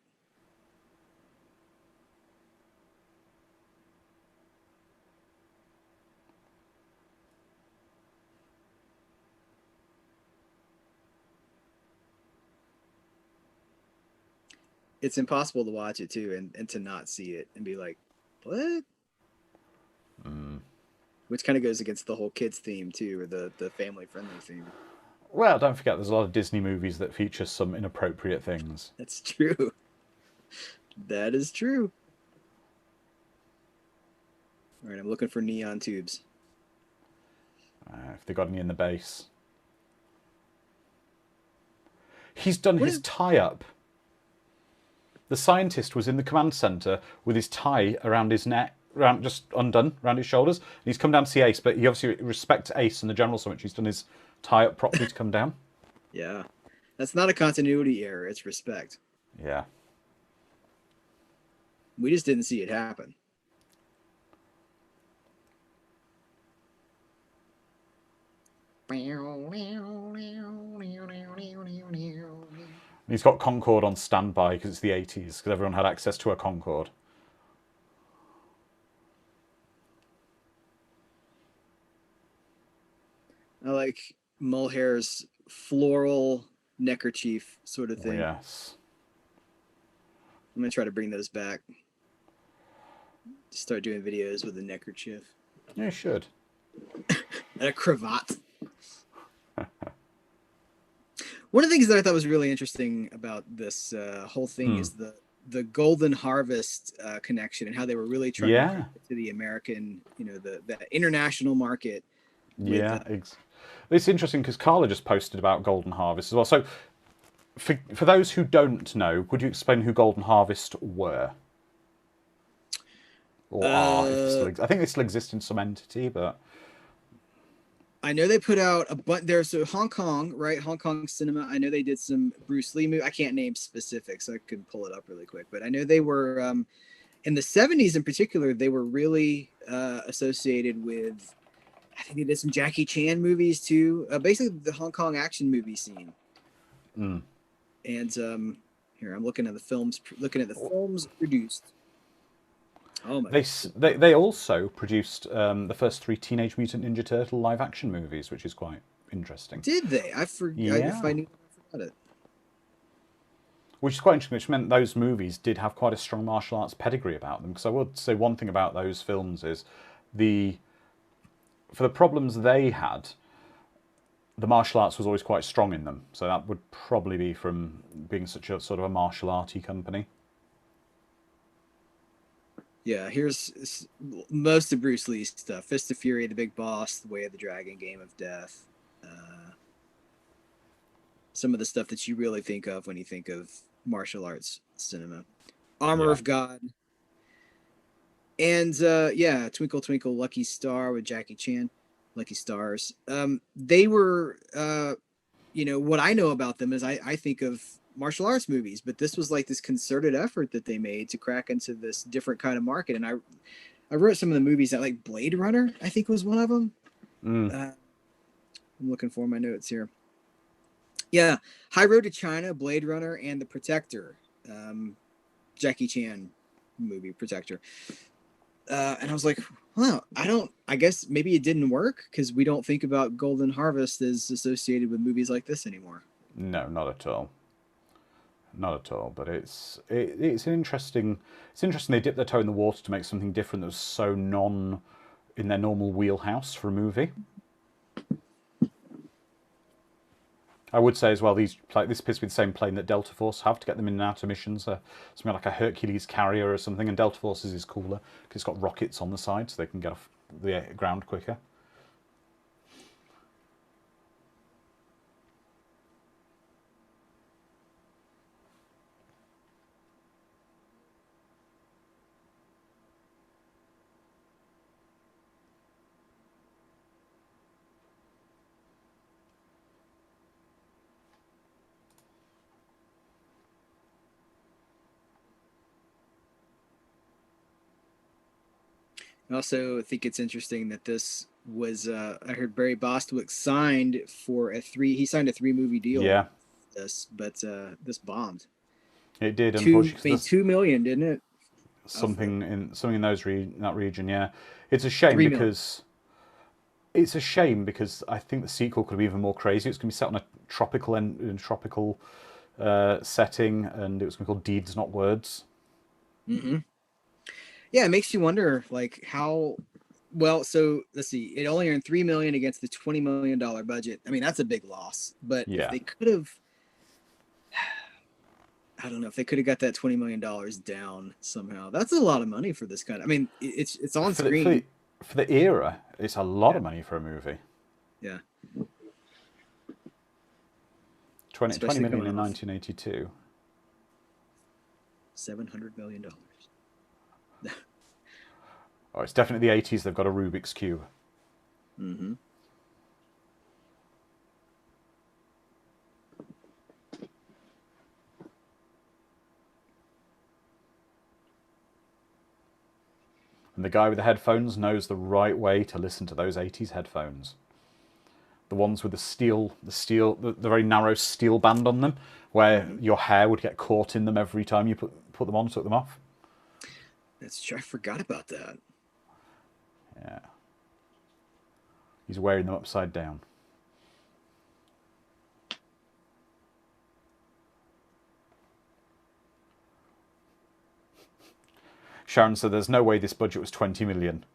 It's impossible to watch it too and to not see it and be like, what? Which kind of goes against the whole kids theme too, or the family friendly theme. Well, don't forget, there's a lot of Disney movies that feature some inappropriate things. That's true. That is true. All right, I'm looking for neon tubes. If they got any in the base. He's done What his is tie up. The scientist was in the command center with his tie around his neck, around just undone around his shoulders. And he's come down to see Ace, but he obviously respects Ace and the general so much. He's done his tie up properly to come down. Yeah. That's not a continuity error, it's respect. Yeah. We just didn't see it happen. He's got Concorde on standby because it's the 80s, because everyone had access to a Concorde. I like Mulhair's floral neckerchief sort of Oh, thing. yes. I'm gonna try to bring those back. Start doing videos with a neckerchief Yeah, you should. and a cravat. One of the things that I thought was really interesting about this whole thing is the Golden Harvest connection and how they were really trying to bring Yeah. it to the American, the international market. With Yeah. It's interesting because Carla just posted about Golden Harvest as well. So, for those who don't know, would you explain who Golden Harvest were? Or are, if they still I think they still exist in some entity, but I know they put out a bunch. There's Hong Kong, right? Hong Kong cinema. I know they did some Bruce Lee movie. I can't name specifics. So I could pull it up really quick, but I know they were in the '70s in particular. They were really associated with. I think they did some Jackie Chan movies too. Basically, the Hong Kong action movie scene. And here I'm looking at the films. Looking at the films produced. Oh my! they also produced the first 3 Teenage Mutant Ninja Turtle live action movies, which is quite interesting. Did they? I forgot. If I Yeah. knew, I forgot it. Which is quite interesting, which meant those movies did have quite a strong martial arts pedigree about them. Because I would say one thing about those films is for the problems they had, the martial arts was always quite strong in them. So that would probably be from being such a sort of a martial arty company. Yeah, here's most of Bruce Lee's stuff: Fist of Fury, The Big Boss, The Way of the Dragon, Game of Death. Some of the stuff that you really think of when you think of martial arts cinema. Armor Yeah. of God. And yeah, Twinkle Twinkle Lucky Star with Jackie Chan, Lucky Stars. They were, what I know about them is I think of martial arts movies, but this was like this concerted effort that they made to crack into this different kind of market. And I wrote some of the movies that, like Blade Runner, I think was one of them. I'm looking for my notes here. Yeah, High Road to China, Blade Runner, and The Protector, Jackie Chan movie Protector. And I was like, well, I guess maybe it didn't work because we don't think about Golden Harvest as associated with movies like this anymore. No, not at all. Not at all. But it's an interesting. It's interesting they dipped their toe in the water to make something different that was so non in their normal wheelhouse for a movie. I would say as well, this appears to be the same plane that Delta Force have to get them in and out of missions. Something like a Hercules carrier or something, and Delta Force's is cooler because it's got rockets on the side so they can get off the ground quicker. I also think it's interesting that this was I heard Barry Bostwick signed for he signed a 3 movie deal Yeah, with this, but this bombed. it did. Two Unfortunately, I mean 2 million, didn't it? something in that region. Yeah, it's a shame 3 million. because I think the sequel could be even more crazy. It's going to be set on a tropical setting, and it was going to be called Deeds Not Words. Mm-hmm. Yeah, it makes you wonder, like how. Well, so let's see. It only earned 3 million against the $20 million budget. I mean, that's a big loss. But if Yeah, they could have, I don't know, if they could have got that $20 million down somehow, that's a lot of money for this kind. I mean, it's on for the screen. for the era, it's a lot Yeah, of money for a movie. yeah, 20 especially million coming in off 1982. $700 million. Oh, it's definitely the 80s. They've got a Rubik's Cube. Mm-hmm. And the guy with the headphones knows the right way to listen to those 80s headphones. The ones with the very narrow steel band on them, where Mm-hmm. your hair would get caught in them every time you put them on, took them off. That's true. I forgot about that. Yeah. He's wearing them upside down. Sharon said there's no way this budget was 20 million.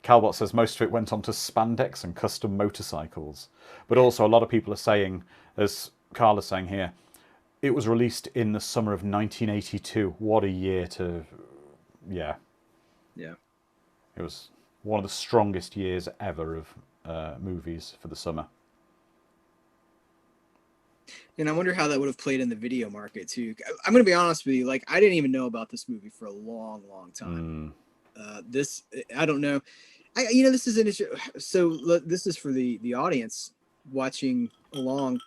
Calbot says most of it went on to spandex and custom motorcycles. But also a lot of people are saying, as Carla's saying here, it was released in the summer of 1982. What a year to... Yeah. Yeah. It was one of the strongest years ever of movies for the summer. And I wonder how that would have played in the video market too. I'm going to be honest with you. Like, I didn't even know about this movie for a long, long time. This, I don't know. This is an issue. So this is for the audience watching along.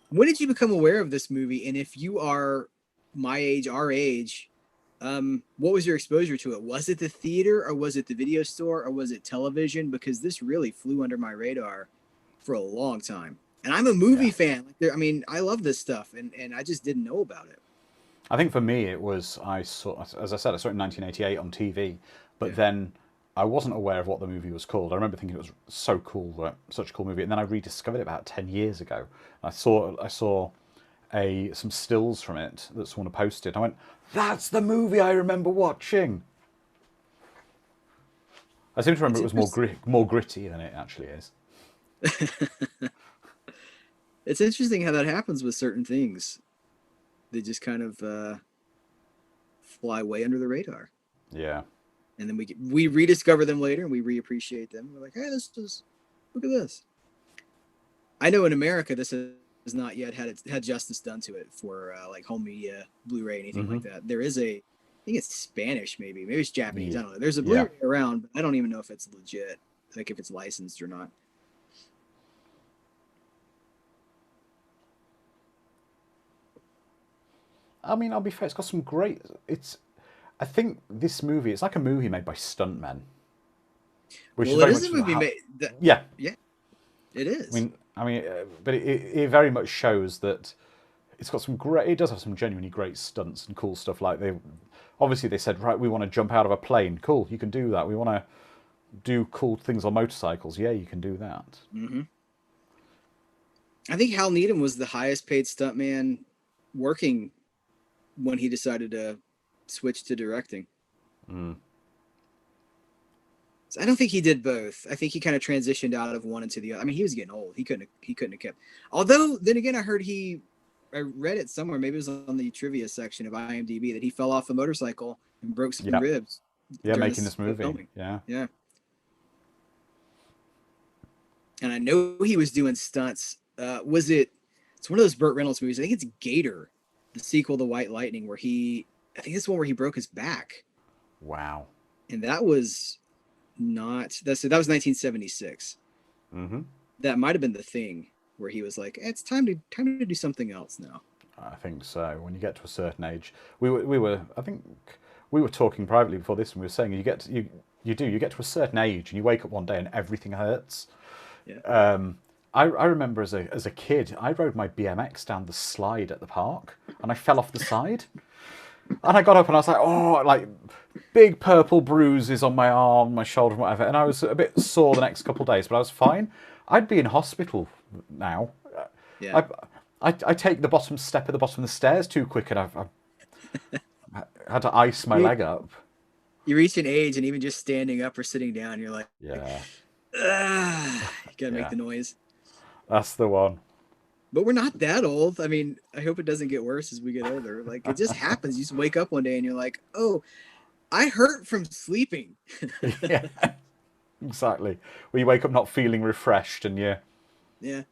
When did you become aware of this movie? And if you are my age, our age, what was your exposure to it? Was it the theater, or was it the video store, or was it television? Because this really flew under my radar for a long time. And I'm a movie Yeah. fan. I mean, I love this stuff, and I just didn't know about it. I think for me it was, as I said, I saw it in 1988 on TV, but Yeah. then I wasn't aware of what the movie was called. I remember thinking it was so cool, such a cool movie, and then I rediscovered it about 10 years ago. I saw some stills from it that someone had posted. I went, "That's the movie I remember watching." I seem to remember It's it was interesting. more gritty than it actually is. It's interesting how that happens with certain things. They just kind of fly way under the radar, Yeah, and then we rediscover them later, and we reappreciate them. We're like, hey, look at this. I know in America this has not yet had justice done to it for like home media, Blu-ray, anything like that. There is a think it's Spanish, maybe. Maybe it's Japanese. Yeah. I don't know. There's a Yeah. Blu-ray around, but I don't even know if it's legit, like if it's licensed or not. I mean, I'll be fair. It's got some great. It's. I think this movie. It's like a movie made by stuntmen, which is Well, it very is much a movie how. made. That, Yeah. yeah, it is. But it very much shows that it's got some great. It does have some genuinely great stunts and cool stuff. Like obviously they said, right, we want to jump out of a plane. Cool, you can do that. We want to do cool things on motorcycles. Yeah, you can do that. Mm-hmm. I think Hal Needham was the highest paid stuntman working when he decided to switch to directing. Mm. So I don't think he did both. I think he kind of transitioned out of one into the other. I mean, he was getting old. He couldn't have kept. Although then again, I read it somewhere. Maybe it was on the trivia section of IMDb that he fell off a motorcycle and broke some Yeah. ribs. Yeah, during making this movie. filming. Yeah. Yeah. And I know he was doing stunts. Was it? It's one of those Burt Reynolds movies. I think it's Gator, the sequel to White Lightning, where I think it's one where he broke his back, Wow. and that was not. That was 1976. Mm-hmm. That might have been The Thing, where he was like, "It's time to do something else now." I think so. When you get to a certain age, we were I think we were talking privately before this, and we were saying you get to a certain age, and you wake up one day and everything hurts. Yeah. I remember as a kid, I rode my BMX down the slide at the park, and I fell off the side, and I got up and I was like, oh, like big purple bruises on my arm, my shoulder, and whatever, and I was a bit sore the next couple of days, but I was fine. I'd be in hospital now. Yeah. I take the bottom step at the bottom of the stairs too quick, and I had to ice my leg up. You reach an age, and even just standing up or sitting down, you're like, Yeah, you gotta make yeah, the noise. that's the one. But we're not that old. I mean, I hope it doesn't get worse as we get older. Like it just happens. You just wake up one day and you're like, oh, I hurt from sleeping. Yeah, exactly. Well, you wake up not feeling refreshed, and you. Yeah.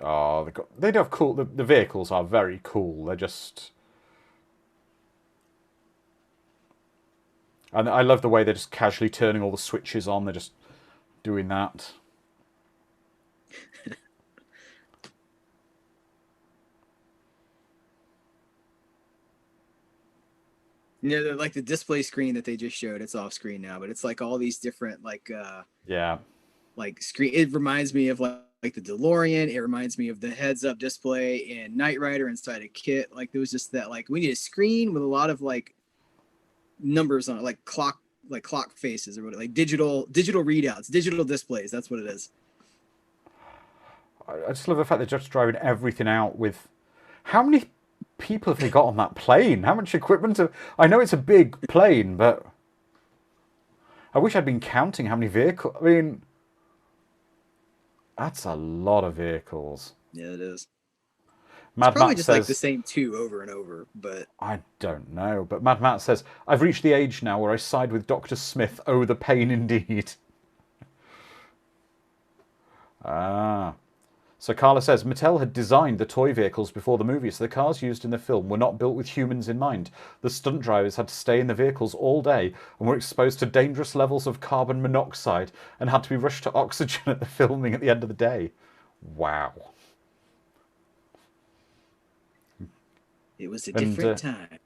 Oh, they do have cool. The vehicles are very cool. They're just. And I love the way they're just casually turning all the switches on. They're just doing that. Yeah, like the display screen that they just showed, it's off screen now, but it's like all these different Yeah. like screen. It reminds me of like the DeLorean. It reminds me of the heads up display in Knight Rider inside a kit. Like there was just that like we need a screen with a lot of like numbers on it, like clock faces or what, like digital readouts, digital displays. That's what it is. I just love the fact they're just driving everything out with. How many people have they got on that plane? How much equipment? I know it's a big plane, but I wish I'd been counting how many vehicles. I mean, that's a lot of vehicles. Yeah, it is. It's Mad probably Matt just like says, the same two over and over, but I don't know, but Mad Matt says, I've reached the age now where I side with Dr. Smith. Oh, the pain indeed. Ah. So Carla says, Mattel had designed the toy vehicles before the movie, so the cars used in the film were not built with humans in mind. The stunt drivers had to stay in the vehicles all day and were exposed to dangerous levels of carbon monoxide and had to be rushed to oxygen at the filming at the end of the day. Wow. it was a different time.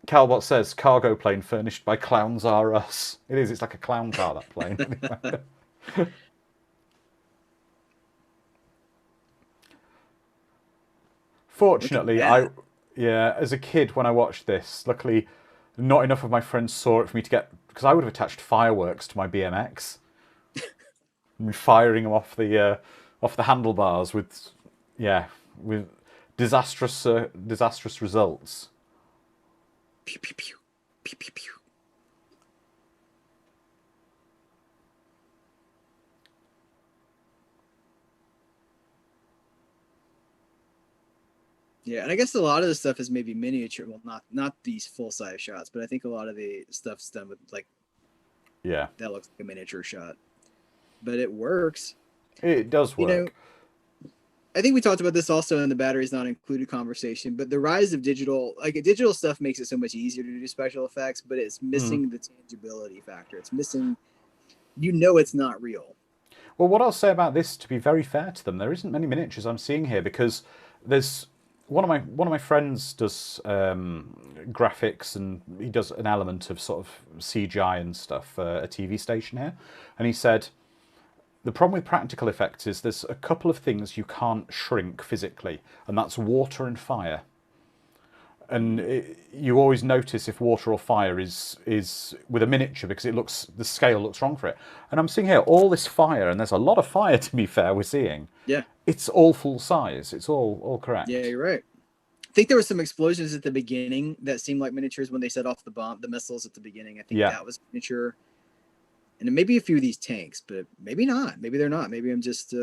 Calbot says, cargo plane furnished by Clowns R Us. It is, it's like a clown car, that plane. Fortunately, as a kid when I watched this, luckily not enough of my friends saw it for me to get, because I would have attached fireworks to my BMX and firing them off the handlebars with disastrous results. Pew pew pew pew pew pew. Yeah, and I guess a lot of the stuff is maybe miniature. Well, not these full size shots, but I think a lot of the stuff's done with like Yeah, that looks like a miniature shot, but it works. it does You know, work. I think we talked about this also in the batteries not included conversation, but the rise of digital, like digital stuff makes it so much easier to do special effects, but it's missing the tangibility factor. It's missing, it's not real. Well, what I'll say about this, to be very fair to them, there isn't many miniatures I'm seeing here because there's one of my friends does graphics and he does an element of sort of CGI and stuff for a TV station here, and he said the problem with practical effects is there's a couple of things you can't shrink physically, and that's water and fire. And you always notice if water or fire is with a miniature because the scale looks wrong for it. And I'm seeing here all this fire, and there's a lot of fire to be fair. We're seeing, yeah, it's all full size. It's all correct. Yeah, you're right. I think there were some explosions at the beginning that seemed like miniatures when they set off the missiles at the beginning. I think that was miniature, and maybe a few of these tanks, but maybe not. Maybe they're not. Maybe I'm just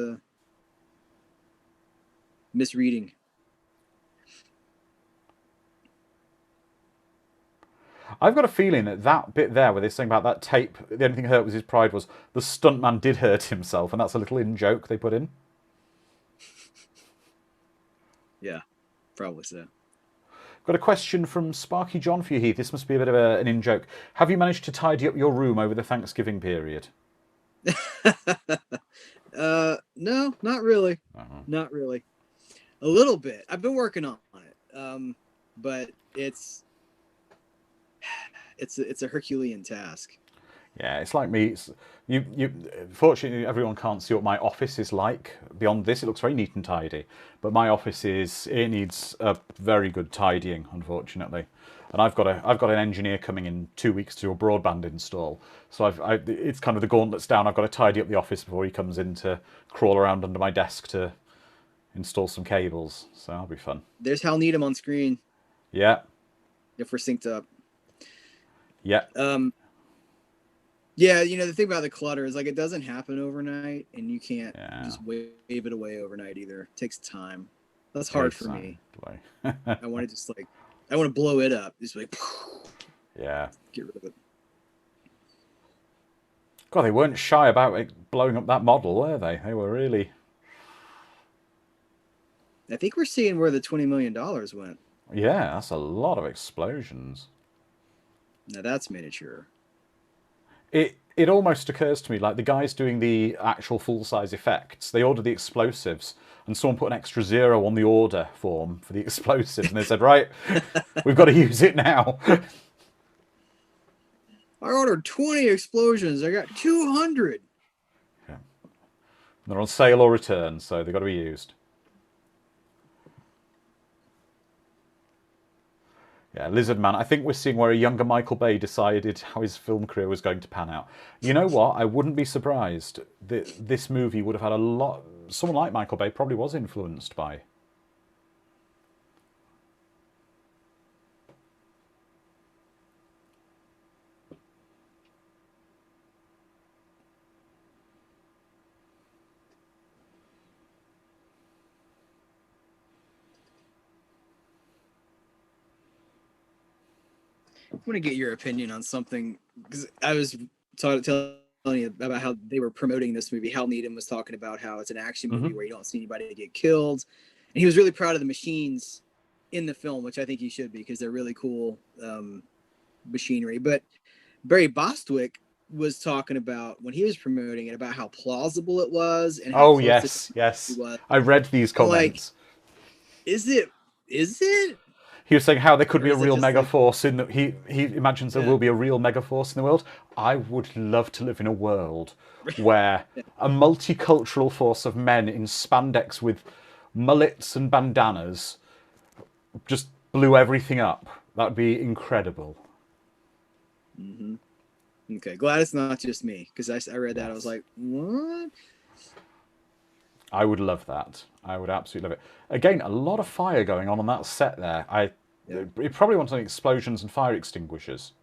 misreading. I've got a feeling that bit there where they're saying about that tape, the only thing hurt was his pride, was the stuntman did hurt himself, and that's a little in-joke they put in. Yeah, probably so. Got a question from Sparky John for you, Heath. This must be a bit of an in-joke. Have you managed to tidy up your room over the Thanksgiving period? No, not really. Not really. A little bit. I've been working on it, but it's a Herculean task. Yeah, it's like me. Fortunately, everyone can't see what my office is like. Beyond this, it looks very neat and tidy. But my office needs a very good tidying, unfortunately. And I've got an engineer coming in 2 weeks to do a broadband install. So it's kind of the gauntlet's down. I've got to tidy up the office before he comes in to crawl around under my desk to install some cables. So that'll be fun. There's Hal Needham on screen. Yeah. If we're synced up. Yeah. Yeah, the thing about the clutter is like it doesn't happen overnight, and you can't just wave it away overnight either. It takes time. That's hard for me. I want to blow it up. Just like, yeah. Get rid of it. God, they weren't shy about blowing up that model, were they? They were really. I think we're seeing where the $20 million went. Yeah, that's a lot of explosions. Now that's miniature. It almost occurs to me like the guys doing the actual full-size effects, they ordered the explosives and someone put an extra 0 on the order form for the explosives and they said, right, we've got to use it now. I ordered 20 explosions. I got 200. Yeah. They're on sale or return, so they've got to be used. Yeah, Lizard Man. I think we're seeing where a younger Michael Bay decided how his film career was going to pan out. You know what? I wouldn't be surprised that this movie would have had a lot. Someone like Michael Bay probably was influenced by. I want to get your opinion on something because I was telling you about how they were promoting this movie. Hal Needham was talking about how it's an action movie where you don't see anybody get killed, and he was really proud of the machines in the film, which I think he should be because they're really cool machinery. But Barry Bostwick was talking about when he was promoting it about how plausible it was and how yes. I read these comments. Like, is it? He was saying how there could be a real Megaforce in that he imagines there will be a real Megaforce in the world. I would love to live in a world where a multicultural force of men in spandex with mullets and bandanas just blew everything up. That would be incredible. Mm-hmm. Okay, glad it's not just me because I read that. I was like, what? I would love that. I would absolutely love it. Again, a lot of fire going on that set there. It probably wants explosions and fire extinguishers.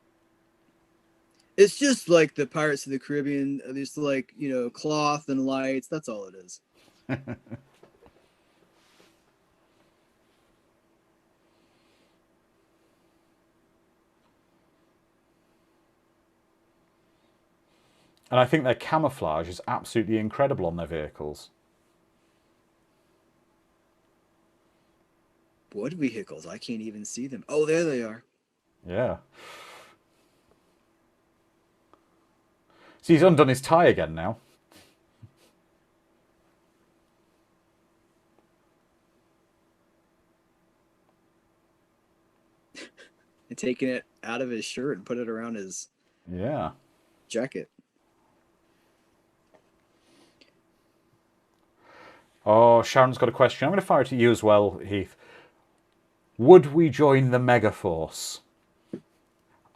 It's just like the Pirates of the Caribbean. There's like, cloth and lights. That's all it is. And I think their camouflage is absolutely incredible on their vehicles. What vehicles? I can't even see them. Oh, there they are. Yeah. See, he's undone his tie again now. And taking it out of his shirt and put it around his Yeah. jacket. Oh, Sharon's got a question. I'm going to fire it at you as well, Heath. Would we join the Megaforce?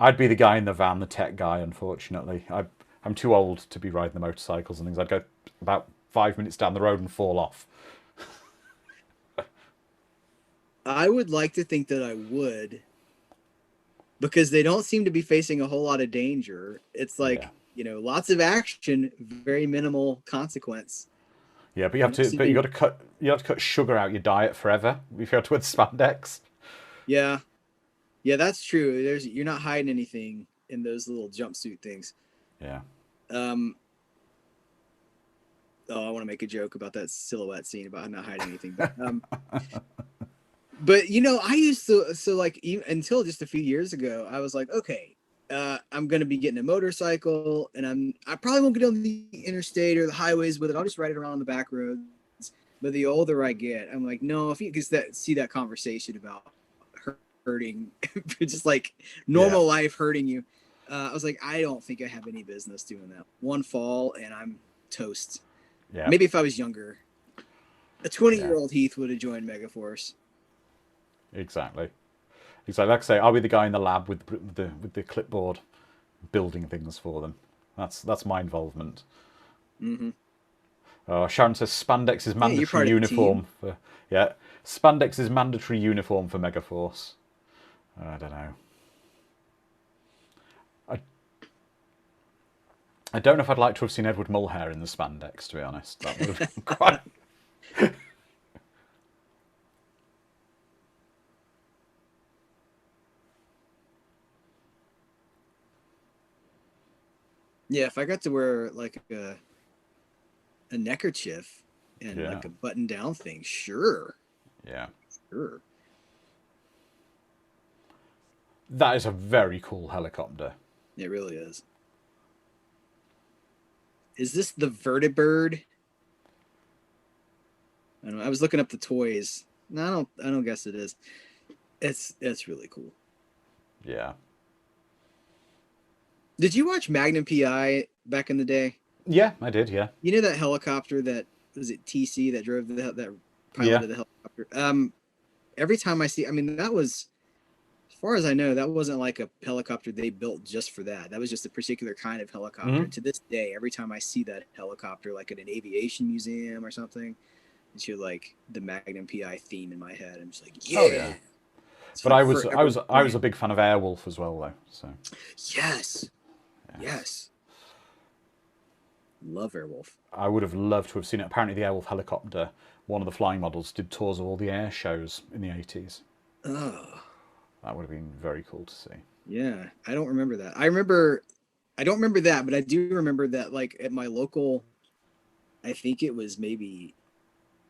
I'd be the guy in the van, the tech guy, unfortunately. I'm too old to be riding the motorcycles and things. I'd go about 5 minutes down the road and fall off. I would like to think that I would, because they don't seem to be facing a whole lot of danger. It's like, Yeah. Lots of action, very minimal consequence. Yeah, but you have to cut sugar out your diet forever if you have to wear the spandex. Yeah. Yeah, that's true. You're not hiding anything in those little jumpsuit things. Yeah. I want to make a joke about that silhouette scene about not hiding anything. But I used to, so like even until just a few years ago, I was like, okay, I'm gonna be getting a motorcycle, and I probably won't get on the interstate or the highways with it. I'll just ride it around on the back roads. But the older I get, I'm like, no, if you see that conversation about hurting, just like normal life hurting you. I was like, I don't think I have any business doing that. One fall and I'm toast. Yeah. Maybe if I was younger, a 20-year-old Heath would have joined Megaforce. Exactly. Like I say, I'll be the guy in the lab with the clipboard, building things for them. That's my involvement. Mm-hmm. Sharon says spandex is mandatory uniform for spandex is mandatory uniform for Megaforce. I don't know. I don't know if I'd like to have seen Edward Mulhare in the spandex, to be honest. That would have been quite. Yeah, if I got to wear like a neckerchief and like a button down thing, sure. Yeah. Sure. That is a very cool helicopter. It really is. Is this the vertibird? I don't know. I was looking up the toys. No, I don't guess it is. It's really cool. Yeah. Did you watch Magnum PI back in the day? Yeah, I did. Yeah. You know that helicopter that was it TC that drove that piloted the helicopter. Every time I see, I mean, that was, as far as I know, that wasn't like a helicopter they built just for that. That was just a particular kind of helicopter. Mm-hmm. And to this day, every time I see that helicopter, like at an aviation museum or something, it's like the Magnum PI theme in my head. I'm just like, yeah. Oh, yeah. But I was a big fan of Airwolf as well, though. So. Yes. Yes. Love Airwolf. I would have loved to have seen it. Apparently, the Airwolf helicopter, one of the flying models, did tours of all the air shows in the 80s. Oh. That would have been very cool to see. Yeah, I don't remember that. I don't remember that, but I do remember that, like, at my local, I think it was maybe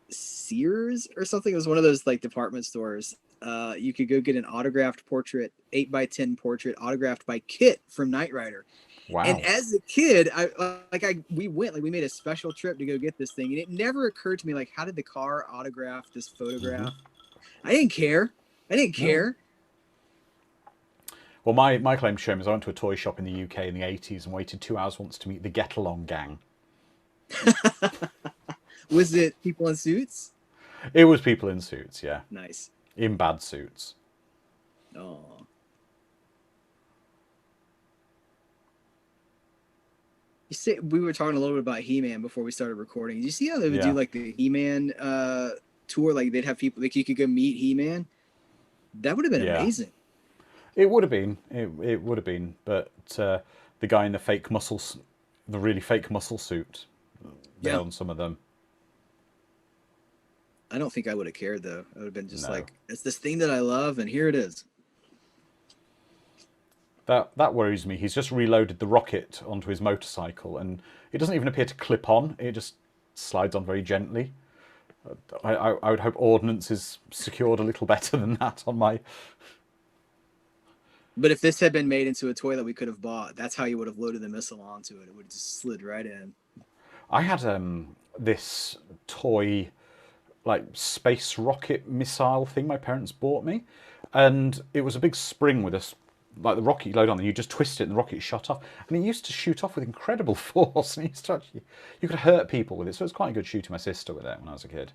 Sears or something. It was one of those, like, department stores. You could go get an autographed portrait, 8x10 portrait, autographed by Kit from Knight Rider. Wow. And as a kid, we made a special trip to go get this thing, and it never occurred to me, like, how did the car autograph this photograph? Mm-hmm. I didn't care. No. Well, my claim to shame is I went to a toy shop in the UK in the 80s and waited 2 hours once to meet the Get Along Gang. Was it people in suits? It was people in suits, yeah. Nice. In bad suits. Oh. You see, we were talking a little bit about He-Man before we started recording. Did you see how they would do like the He-Man tour? Like they'd have people, like you could go meet He-Man. That would have been amazing. It would have been. It would have been. But the guy in the really fake muscle suit, they own some of them. I don't think I would have cared though. I would have been just like, it's this thing that I love, and here it is. That worries me. He's just reloaded the rocket onto his motorcycle, and it doesn't even appear to clip on. It just slides on very gently. I would hope ordnance is secured a little better than that on my. But if this had been made into a toy that we could have bought, that's how you would have loaded the missile onto it. It would have just slid right in. I had this toy, like space rocket missile thing my parents bought me, and it was a big spring with like the rocket you load on, and you just twist it, and the rocket shot off, and it used to shoot off with incredible force, and you could hurt people with it. So it was quite good shooting my sister with it when I was a kid.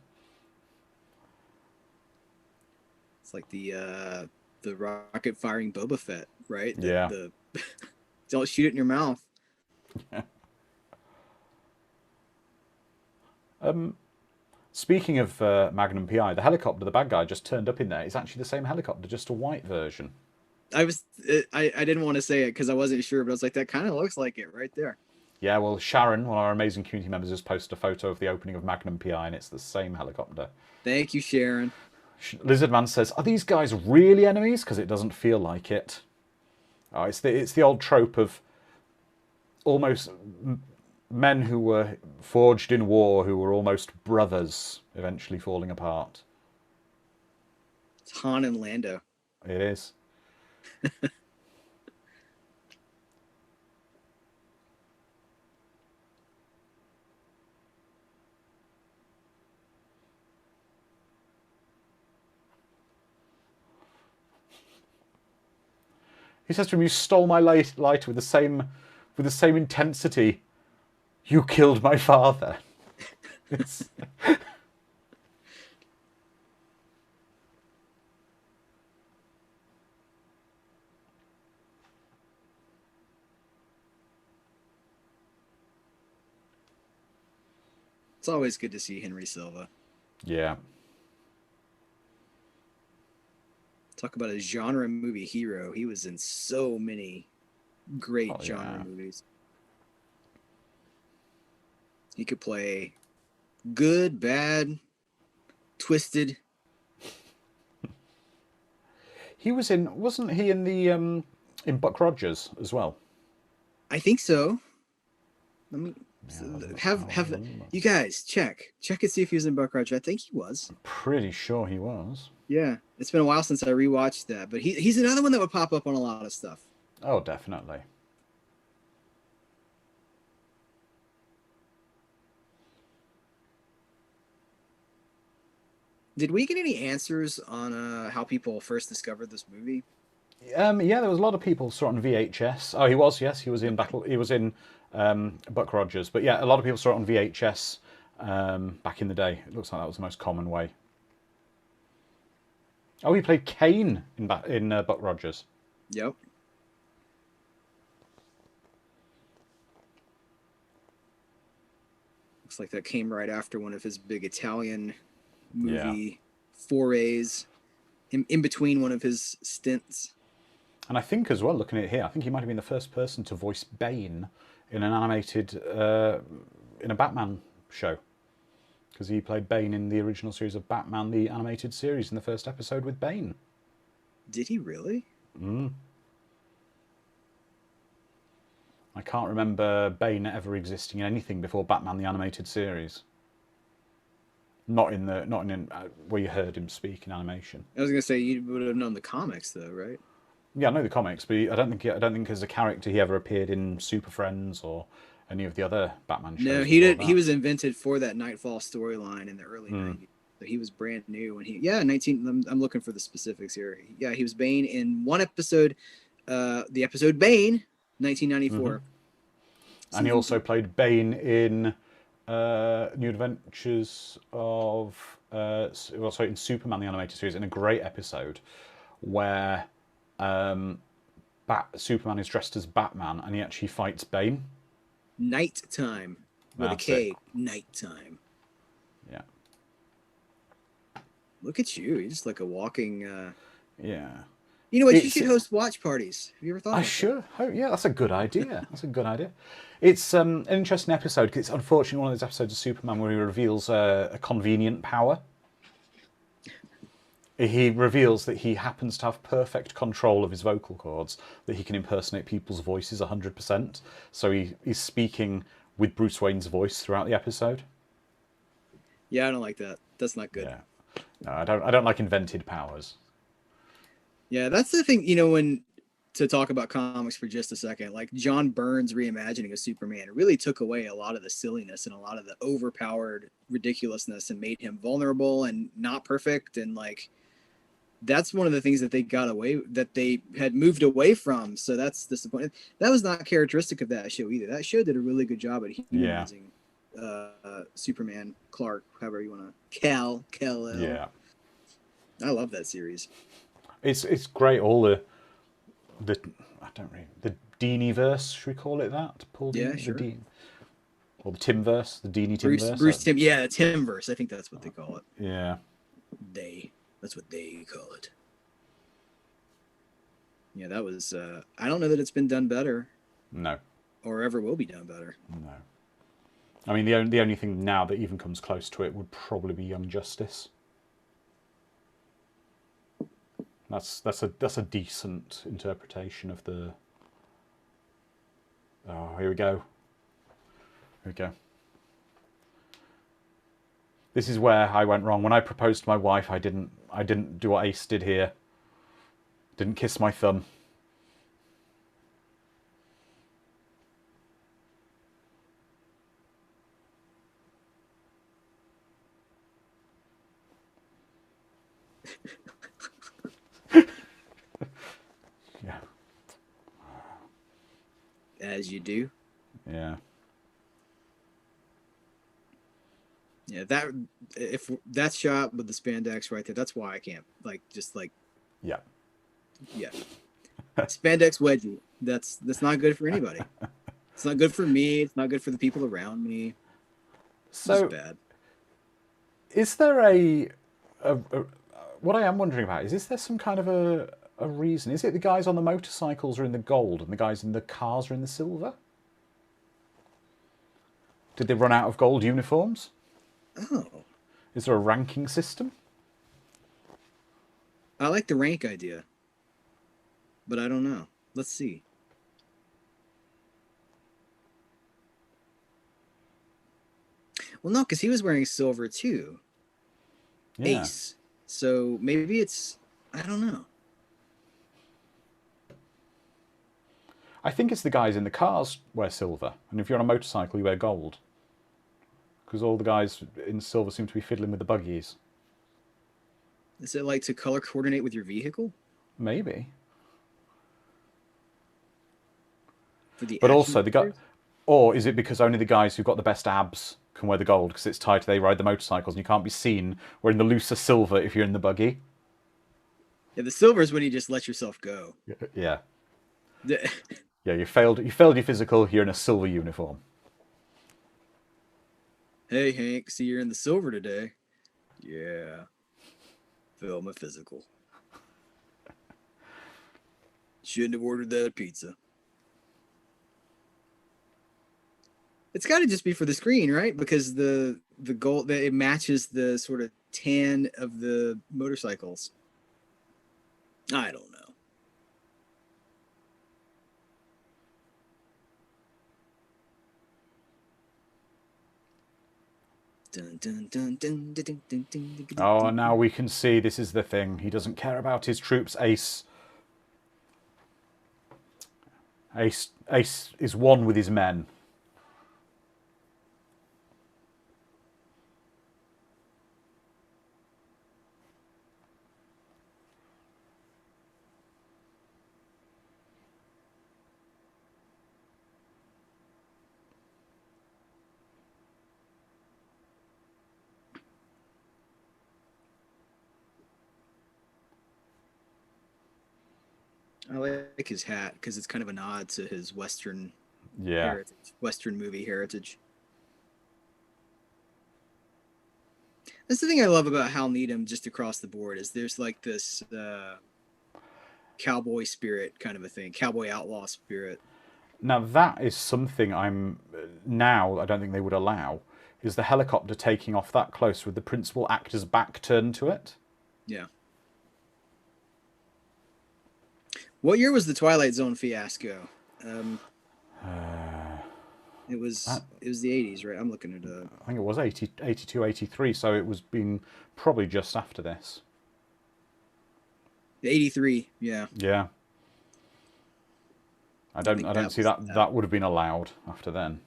It's like the rocket firing Boba Fett, right? Yeah. Don't shoot it in your mouth. Speaking of Magnum PI, the helicopter the bad guy just turned up in there is actually the same helicopter, just a white version. I didn't want to say it because I wasn't sure, but I was like, that kind of looks like it right there. Yeah, well, Sharon, one of our amazing community members, has posted a photo of the opening of Magnum PI, and it's the same helicopter. Thank you, Sharon. Lizardman says, "Are these guys really enemies? Because it doesn't feel like it." Oh, it's the old trope of almost men who were forged in war, who were almost brothers, eventually falling apart. It's Han and Lando. It is. He says to him, "You stole my light with the same intensity. You killed my father." It's It's always good to see Henry Silva. yeah. Talk about a genre movie hero. He was in so many great genre movies. He could play good, bad, twisted. He wasn't he in the in Buck Rogers as well? I think so. Let me have you guys check and see if he was in Buck Rogers. I think he was. I'm pretty sure he was. Yeah, it's been a while since I rewatched that, but he's another one that would pop up on a lot of stuff. Oh, definitely. Did we get any answers on how people first discovered this movie? Yeah, there was a lot of people saw it on VHS. Oh, he was, yes, he was in Battle. He was in Buck Rogers, but yeah, a lot of people saw it on VHS back in the day. It looks like that was the most common way. Oh, he played Kane in Buck Rogers. Yep. Looks like that came right after one of his big Italian movie forays, in between one of his stints. And I think as well, looking at it here, I think he might have been the first person to voice Bane in an animated, in a Batman show. Because he played Bane in the original series of Batman, the animated series, in the first episode with Bane. Did he really? I can't remember Bane ever existing in anything before Batman, the animated series. Not in where you heard him speak in animation. I was gonna say you would have known the comics though, right? Yeah, I know the comics, but I don't think as a character he ever appeared in Super Friends or any of the other Batman shows. No, he did. He was invented for that Nightfall storyline in the early 90s. So he was brand new when I'm looking for the specifics here. Yeah, he was Bane in one episode, the episode Bane, 1994. And he also played Bane in New Adventures of in Superman the animated series, in a great episode where Superman is dressed as Batman and he actually fights Bane. Nighttime with a K. Nighttime. Yeah. Look at you. You're just like a walking. Yeah. You know what? You should host watch parties. Have you ever thought? I sure. Yeah, that's a good idea. That's a good idea. It's an interesting episode because it's unfortunately one of those episodes of Superman where he reveals a convenient power. He reveals that he happens to have perfect control of his vocal cords, that he can impersonate people's voices 100%. So he's speaking with Bruce Wayne's voice throughout the episode. Yeah, I don't like that. That's not good. Yeah. No, I don't like invented powers. Yeah, that's the thing. You know, when to talk about comics for just a second, like John Byrne's reimagining of Superman really took away a lot of the silliness and a lot of the overpowered ridiculousness and made him vulnerable and not perfect. And like, that's one of the things that they had moved away from. So that's disappointing. That was not characteristic of that show either. That show did a really good job at Yeah. humanizing Superman, Clark, however you want to, Kal-El. Yeah. I love that series. It's great. All the I don't really the Deanie-verse, should we call it that? Paul Yeah, Dini, the sure. Dean or the Timverse, the Deanie Bruce Timverse. Bruce Tim, yeah, Timverse. I think that's what they call it. Yeah. That's what they call it. Yeah, that was. I don't know that it's been done better No. or ever will be done better. No. I mean, the only thing now that even comes close to it would probably be Young Justice. That's a decent interpretation of the. Oh, here we go. Here we go. This is where I went wrong. When I proposed to my wife, I didn't do what Ace did here. Didn't kiss my thumb. Yeah. As you do. Yeah. Yeah, that if that shot with the spandex right there, that's why I can't Yeah. yeah. Spandex wedgie. That's not good for anybody. It's not good for me. It's not good for the people around me. It's So, just bad. is there a what I am wondering about is there some kind of a reason? Is it the guys on the motorcycles are in the gold and the guys in the cars are in the silver? Did they run out of gold uniforms? Oh, Is there a ranking system? I like the rank idea, but I don't know. Let's see. Well, no, because he was wearing silver too. Yeah. Ace. So maybe it's, I don't know. I think it's the guys in the cars wear silver, and if you're on a motorcycle, you wear gold. Because all the guys in silver seem to be fiddling with the buggies. Is it like to color coordinate with your vehicle Maybe. for the But action also, figures? or is it because only the guys who've got the best abs can wear the gold because it's tied to they ride the motorcycles and you can't be seen wearing the looser silver if you're in the buggy? Yeah, the silver is when you just let yourself go. Yeah. Yeah, you failed your physical, you're in a silver uniform. Hey, Hank, see you're in the silver today. Yeah, failed my physical. Shouldn't have ordered that pizza. It's got to just be for the screen, right? Because the gold that it matches the sort of tan of the motorcycles. I don't know. Dun, dun, dun, dun, dun, dun, dun, dun, dun, Oh, dun. and now we can see this is the thing. He doesn't care about his troops, Ace. Ace is one with his men. I like his hat because it's kind of a nod to his Western Yeah. heritage, Western movie heritage. That's the thing I love about Hal Needham just across the board is there's like this cowboy spirit kind of a thing, cowboy outlaw spirit. Now that is something now I don't think they would allow is the helicopter taking off that close with the principal actor's back turned to it. Yeah. What year was the Twilight Zone fiasco? It was That, the 80s, right? I'm looking at I think it was 80, 82, 83, so it was being probably just after this. the 83. Yeah, Yeah. I I think don't that see was that that. that would have been allowed after then.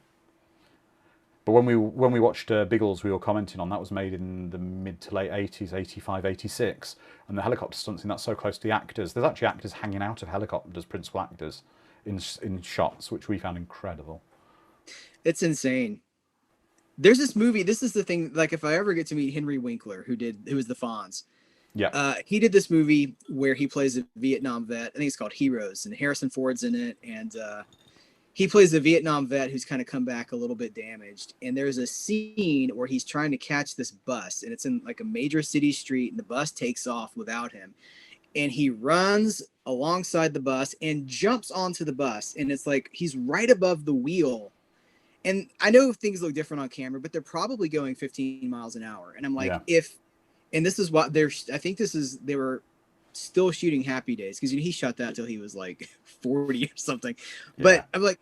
But when we watched Biggles, we were commenting on that was made in the mid to late 80s, 85, 86, and the helicopter stunts in that so close to the actors. There's actually actors hanging out of helicopters, principal actors, in shots, which we found incredible. It's insane. There's this movie. This is the thing. Like, if I ever get to meet Henry Winkler, who was the Fonz, Yeah, he did this movie where he plays a Vietnam vet. I think it's called Heroes, and Harrison Ford's in it, and he plays a Vietnam vet who's kind of come back a little bit damaged. And there's a scene where he's trying to catch this bus, and it's in like a major city street, and the bus takes off without him. And he runs alongside the bus and jumps onto the bus, and it's like he's right above the wheel. And I know things look different on camera, but they're probably going 15 miles an hour. And I'm like, yeah, and this is what I think they were still shooting Happy Days, because he shot that till he was like 40 or something. yeah. But I'm like,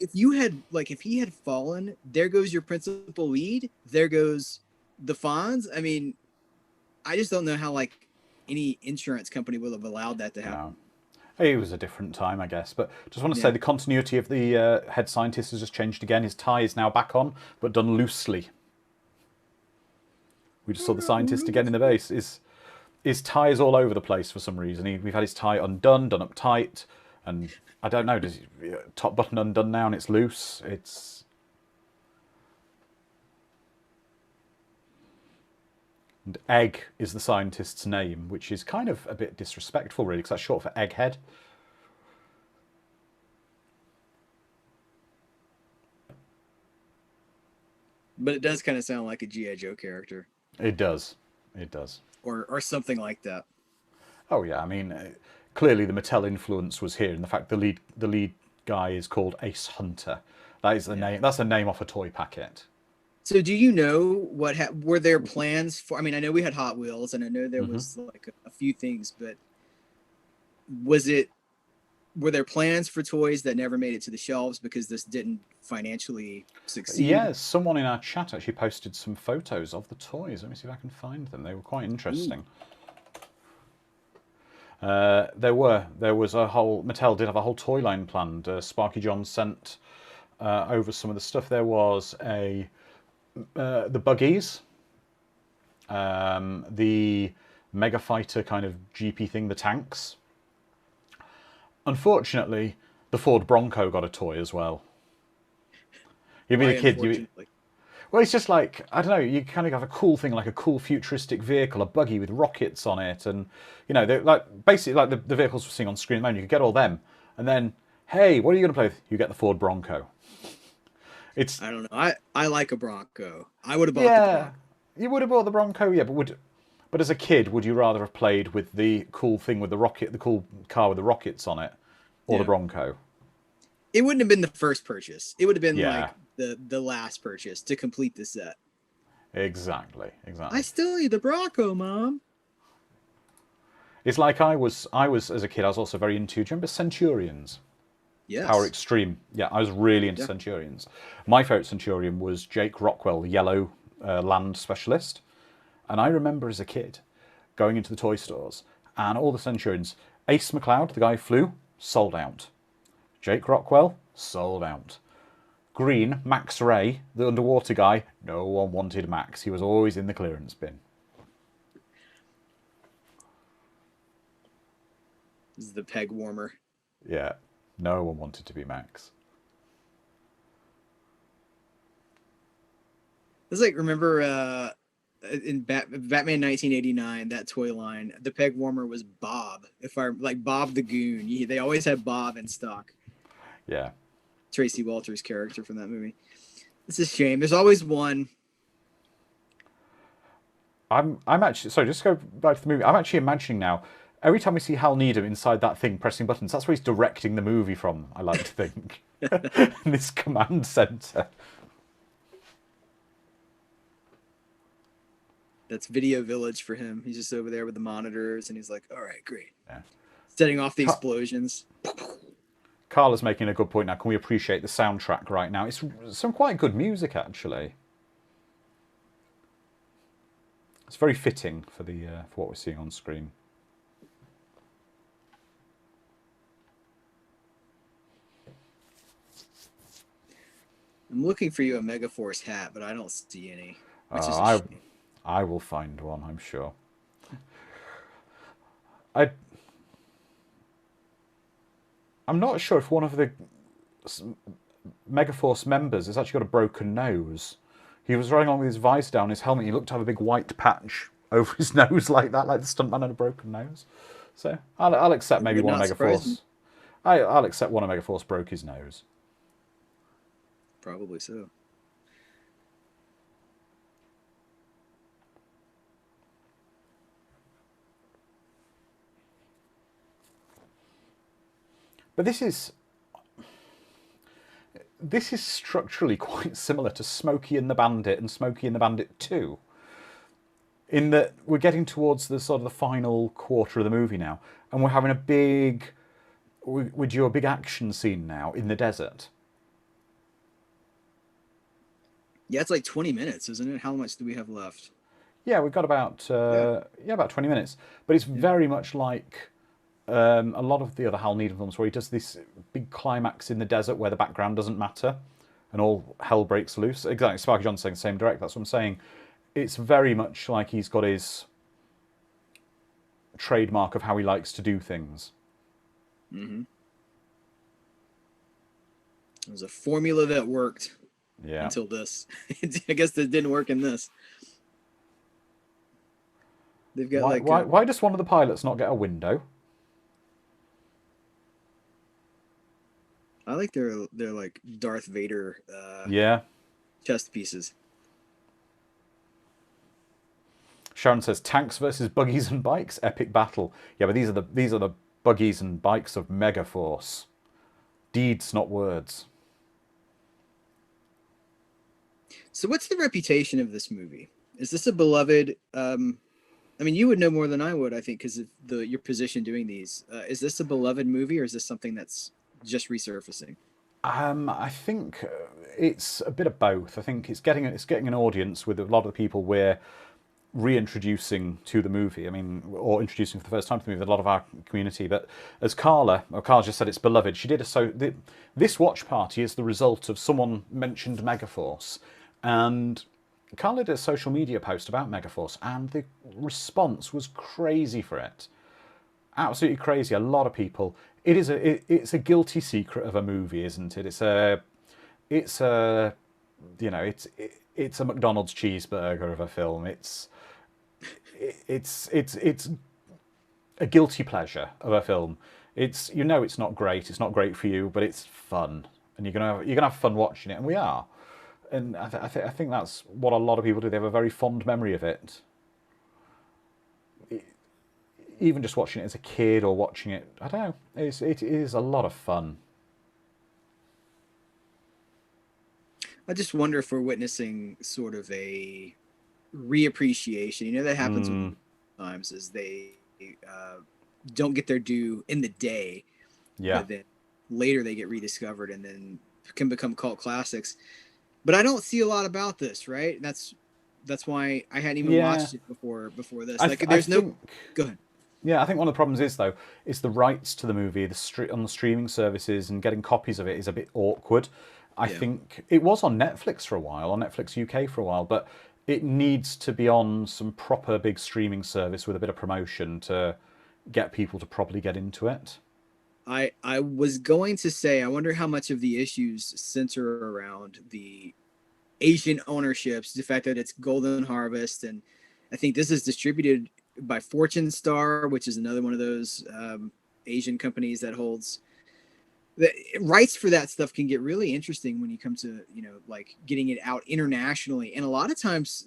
if he had fallen, there goes your principal lead, there goes the Fonz. I mean, I just don't know how like any insurance company would have allowed that to happen. No, it was a different time, I guess. But just want to say Yeah. the continuity of the head scientist has just changed again. His tie is now back on, but done loosely. We just saw the scientist again in the base. His tie is all over the place for some reason. We've had his tie undone, done up tight, and I don't know. Does top button undone now and it's loose? It's and Egg is the scientist's name, which is kind of a bit disrespectful, really, because that's short for Egghead. But it does kind of sound like a G.I. Joe character, It does. It does. or something like that. Oh yeah, I mean, clearly the Mattel influence was here, and the fact the lead guy is called Ace Hunter. That is the Yeah. name. That's the name off a toy packet. So, do you know were there plans for? I mean, I know we had Hot Wheels, and I know there Hmm. was like a few things, but was it were there plans for toys that never made it to the shelves because this didn't financially succeed? Yeah, someone in our chat actually posted some photos of the toys. Let me see if I can find them. They were quite Ooh. interesting. There was a whole Mattel did have a whole toy line planned. Sparky John sent over some of the stuff. There was the buggies, the Mega Fighter kind of GP thing, the tanks. Unfortunately, the Ford Bronco got a toy as well. You'd be Why, the kid. You unfortunately? Well, it's just like I don't know. You kind of have a cool thing, like a cool futuristic vehicle, a buggy with rockets on it, and they're like basically like the vehicles we're seeing on screen at the moment. You could get all them, and then hey, what are you going to play with? You get the Ford Bronco. It's I don't know. I like a Bronco. I would have bought the yeah, Bronco. you would have bought the Bronco, yeah, but as a kid, would you rather have played with the cool thing with the rocket, the cool car with the rockets on it, or the Yeah. Bronco? It wouldn't have been the first purchase. It would have been Yeah, like the last purchase to complete the set. exactly, I exactly. still need the Bronco, Mom. It's like I was as a kid. I was also very into. Do you remember Centurions? Power Yes. Extreme. Yeah, I was really into Yeah. Centurions. My favourite Centurion was Jake Rockwell, the yellow land specialist. And I remember as a kid going into the toy stores and all the Centurions. Ace McLeod, the guy who flew, sold out. Jake Rockwell, sold out. Green, Max Ray, the underwater guy, no one wanted Max. He was always in the clearance bin. This is the peg warmer. Yeah, no one wanted to be Max. It's like, remember in Batman 1989, that toy line, the peg warmer was Bob. If I like Bob the Goon, they always had Bob in stock. Yeah. Tracy Walters' character from that movie. It's a shame. There's always one. I'm actually sorry. Just to go back to the movie. I'm actually imagining now. Every time we see Hal Needham inside that thing pressing buttons, that's where he's directing the movie from. I like to think in this command center. That's Video Village for him. He's just over there with the monitors, and he's like, "All right, great." Yeah. Setting off the Ca- explosions. Carla's making a good point now. Can we appreciate the soundtrack right now? It's some quite good music, actually. It's very fitting for what we're seeing on screen. I'm looking for you a Megaforce hat, but I don't see any, which is a I shame. I will find one, I'm sure. I I'm not sure if one of the Megaforce members has actually got a broken nose. He was running along with his visor down his helmet. He looked to have a big white patch over his nose like that, like the stuntman had a broken nose. So I'll accept It maybe would one of not surprise me. Megaforce. I'll accept one of Megaforce broke his nose. Probably so. But this is structurally quite similar to Smokey and the Bandit and Smokey and the Bandit 2. In that we're getting towards the sort of the final quarter of the movie now, and we're having we do a big action scene now in the desert. Yeah, it's like 20 minutes, isn't it? How much do we have left? Yeah, we've got about Yeah. about 20 minutes, but it's Yeah. very much like a lot of the other Hal Needham films where he does this big climax in the desert where the background doesn't matter, and all hell breaks loose. Exactly, Sparky John's saying same direct. That's what I'm saying. It's very much like he's got his trademark of how he likes to do things. Mm-hmm. It was a formula that worked Yeah. until this. I guess that didn't work in this. They've got Why does one of the pilots not get a window? I like their like Darth Vader Yeah. chest pieces. Sharon says tanks versus buggies and bikes, epic battle. Yeah, but these are the buggies and bikes of Megaforce. Deeds, not words. So what's the reputation of this movie? Is this a beloved I mean, you would know more than I would, I think, because of your position doing these. Is this a beloved movie, or is this something that's just resurfacing? I think it's a bit of both. I think it's getting an audience with a lot of the people we're reintroducing to the movie. I mean, or introducing for the first time to the movie, a lot of our community. But as Carla just said, it's beloved. She did this watch party is the result of someone mentioned Megaforce, and Carla did a social media post about Megaforce, and the response was crazy for it. Absolutely crazy. A lot of people. It's a guilty secret of a movie, isn't it? It's a it's a McDonald's cheeseburger of a film. It's a guilty pleasure of a film. It's it's not great. It's not great for you, but it's fun, and you're gonna have fun watching it, and we are. And I think that's what a lot of people do. They have a very fond memory of it. Even just watching it as a kid or watching it, I don't know. It is a lot of fun. I just wonder if we're witnessing sort of a reappreciation. You know, that happens sometimes is they don't get their due in the day, Yeah. but then later they get rediscovered and then can become cult classics. But I don't see a lot about this, right? That's why I hadn't even watched it before this. Go ahead. Yeah, I think one of the problems is though, is the rights to the movie, on the streaming services, and getting copies of it is a bit awkward. I think it was on Netflix for a while, on Netflix UK for a while, but it needs to be on some proper big streaming service with a bit of promotion to get people to properly get into it. I was going to say, I wonder how much of the issues center around the Asian ownerships, the fact that it's Golden Harvest, and I think this is distributed by Fortune Star, which is another one of those Asian companies that holds the rights for that stuff. Can get really interesting when you come to like getting it out internationally, and a lot of times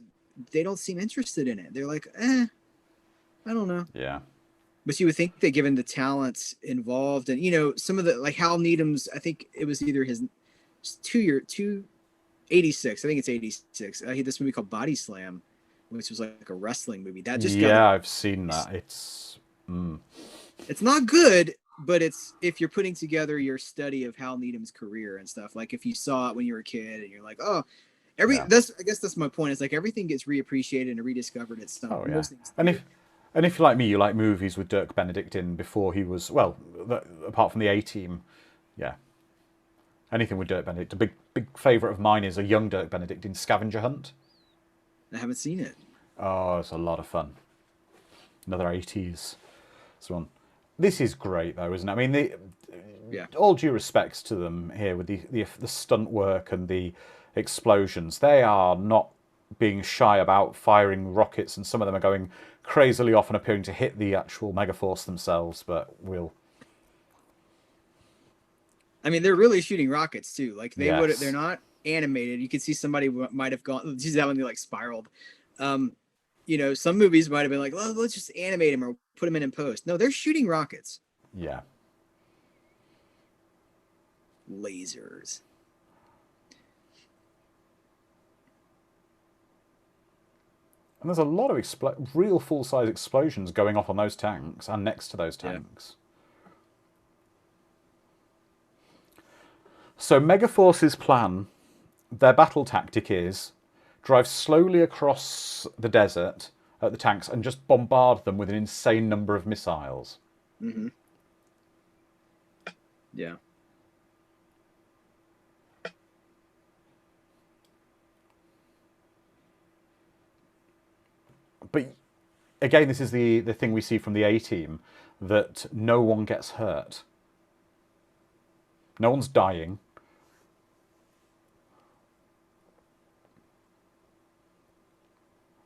they don't seem interested in it. They're like, I don't know. Yeah. But you would think that given the talents involved, and some of the like Hal Needham's, I think it was either his 86. I think it's 86. He had this movie called Body Slam, which was like a wrestling movie. That just I've seen that. It's not good, but it's if you're putting together your study of Hal Needham's career and stuff, like if you saw it when you were a kid and you're like, oh, Yeah. I guess that's my point. It's like everything gets reappreciated and rediscovered at some Oh, yeah. most things And do. if you're like me, you like movies with Dirk Benedict in before he was, well, apart from the A-Team, yeah. Anything with Dirk Benedict. A big favourite of mine is a young Dirk Benedict in Scavenger Hunt. I haven't seen it. Oh, it's a lot of fun. Another 80s one. This is great, though, isn't it? I mean, Yeah. all due respects to them here with the stunt work and the explosions, they are not being shy about firing rockets, and some of them are going crazily off and appearing to hit the actual Megaforce themselves, but I mean, they're really shooting rockets too. Like yes. they're not animated. You could see somebody might have gone. Geez, that one like spiraled. You know, some movies might have been like, well, let's just animate him or put him in post. No, they're shooting rockets. Yeah. Lasers. And there's a lot of real full-size explosions going off on those tanks and next to those tanks. Yeah. So Megaforce's plan, their battle tactic is drive slowly across the desert at the tanks and just bombard them with an insane number of missiles. Mm-hmm. Yeah. But again, this is the thing we see from the A-Team, that no one gets hurt. No one's dying.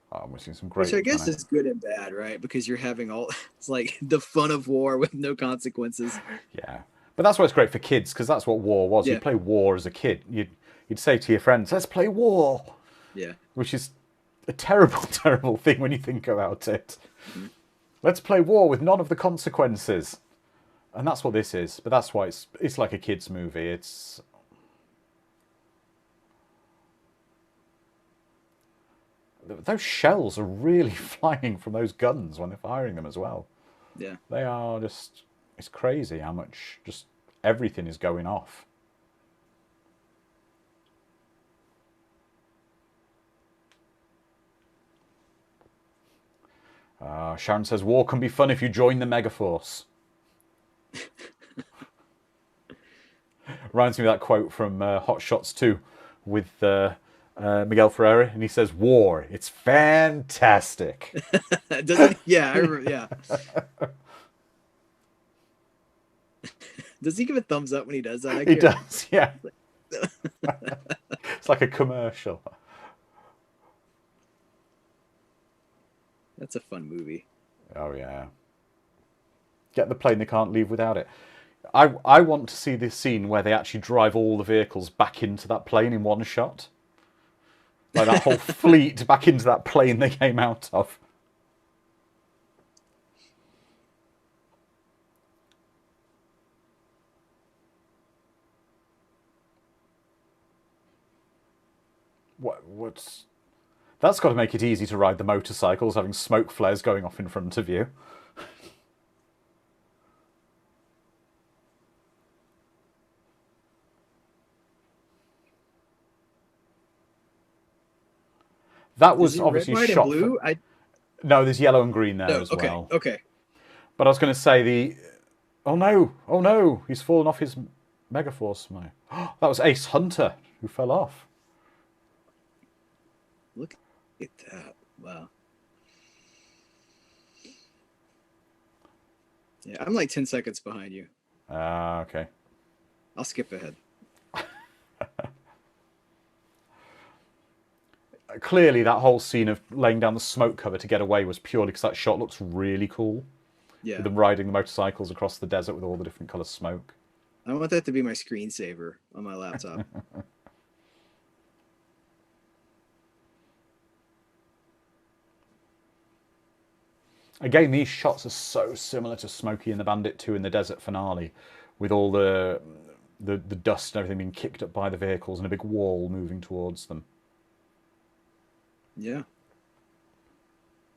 Oh, we're seeing some great... Which I guess is good and bad, right? Because you're having it's like the fun of war with no consequences. Yeah. But that's why it's great for kids, because that's what war was. Yeah. You'd play war as a kid. You'd say to your friends, let's play war. Yeah. Which is a terrible, terrible thing when you think about it. Mm-hmm. Let's play war with none of the consequences. And that's what this is. But that's why it's like a kid's movie. It's... Those shells are really flying from those guns when they're firing them as well. Yeah. They are just... It's crazy how much just everything is going off. Sharon says, war can be fun if you join the Megaforce. Reminds me of that quote from Hot Shots 2 with Miguel Ferreira, and he says, war, it's fantastic. Doesn't yeah, I remember, yeah. Does he give a thumbs up when he does that? He does, yeah. It's like a commercial. That's a fun movie. Oh, yeah. Get the plane, they can't leave without it. I want to see this scene where they actually drive all the vehicles back into that plane in one shot. Like that whole fleet back into that plane they came out of. What's... That's got to make it easy to ride the motorcycles, having smoke flares going off in front of you. That was obviously red, white, shot. And blue? No, there's yellow and green there as okay, well. Okay. But I was going to say oh no, he's fallen off his Megaforce. That was Ace Hunter who fell off. Look at that! Wow. Yeah, I'm like 10 seconds behind you. Okay. I'll skip ahead. Clearly, that whole scene of laying down the smoke cover to get away was purely because that shot looks really cool. Yeah. With them riding the motorcycles across the desert with all the different colour smoke. I want that to be my screensaver on my laptop. Again, these shots are so similar to Smokey and the Bandit 2 in the desert finale, with all the dust and everything being kicked up by the vehicles and a big wall moving towards them. Yeah.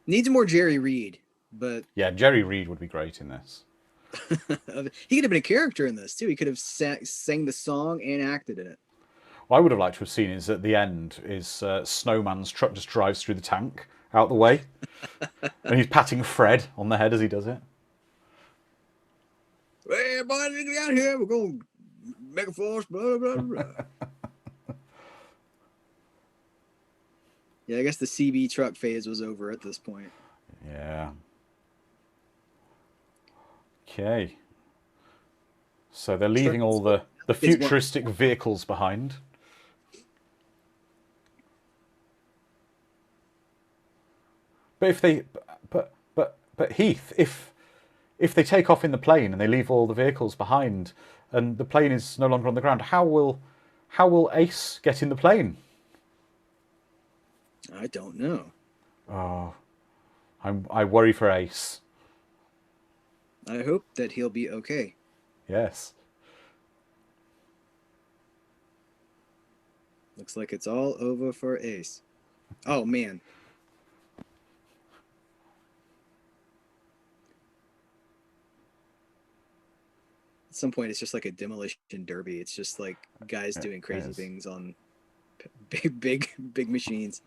Needs more Jerry Reed, but... Yeah, Jerry Reed would be great in this. He could have been a character in this too. He could have sang the song and acted in it. What I would have liked to have seen is at the end is Snowman's truck just drives through the tank out the way, and he's patting Fred on the head as he does it. Hey, boys, get out here. We're going Megaforce, blah, blah, blah. Yeah, I guess the CB truck phase was over at this point. Yeah. Okay. So they're leaving all the futuristic vehicles behind. But if they, but Heath, if they take off in the plane and they leave all the vehicles behind, and the plane is no longer on the ground, how will Ace get in the plane? I don't know. Oh, I worry for Ace. I hope that he'll be okay. Yes. Looks like it's all over for Ace. Oh, man. At some point, it's just like a demolition derby. It's just like guys doing crazy things on big machines.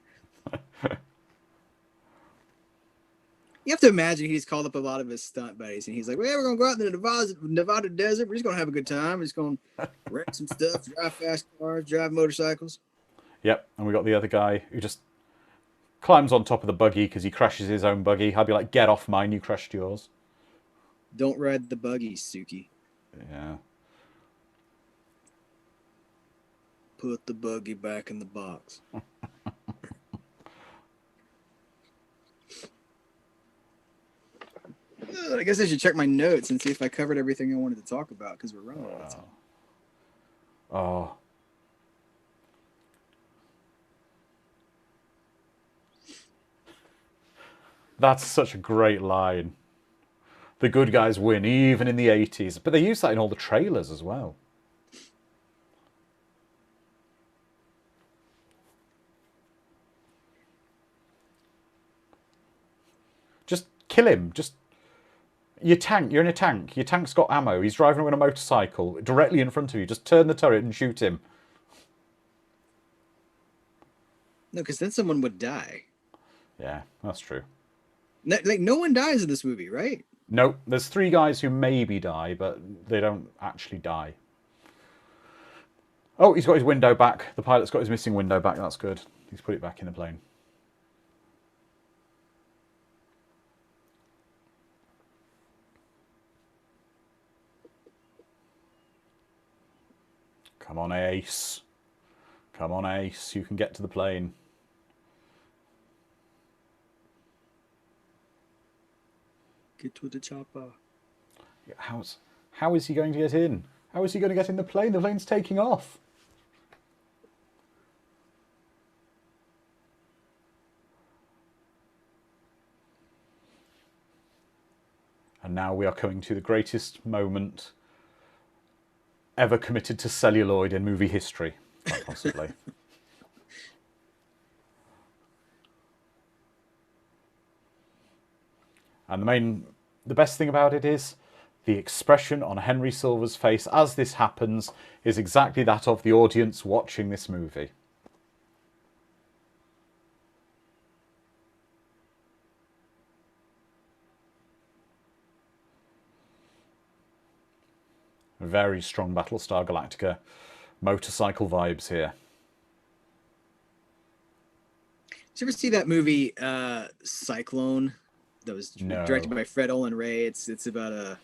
You have to imagine he's called up a lot of his stunt buddies, and he's like, "Well, we're gonna go out in the Nevada desert. We're just gonna have a good time. We're just gonna rent some stuff, drive fast cars, drive motorcycles." Yep, and we got the other guy who just climbs on top of the buggy because he crashes his own buggy. I'd be like, "Get off mine! You crashed yours." Don't ride the buggy, Suki. Yeah. Put the buggy back in the box. I guess I should check my notes and see if I covered everything I wanted to talk about because we're running out of time. Oh. That's such a great line. The good guys win, even in the 80s. But they use that in all the trailers as well. Just kill him. Just... You're in a tank. Your tank's got ammo. He's driving on a motorcycle directly in front of you. Just turn the turret and shoot him. No, because then someone would die. Yeah, that's true. No one dies in this movie, right? Nope. There's 3 guys who maybe die, but they don't actually die. Oh, he's got his window back. The pilot's got his missing window back. That's good. He's put it back in the plane. Come on, Ace. Come on, Ace. You can get to the plane. Get to the chopper. How is he going to get in? How is he going to get in the plane? The plane's taking off. And now we are coming to the greatest moment ever committed to celluloid in movie history, quite possibly. And the best thing about it is the expression on Henry Silver's face as this happens is exactly that of the audience watching this movie. Very strong Battlestar Galactica motorcycle vibes here. Did you ever see that movie Cyclone that was directed by Fred Olen Ray? It's about a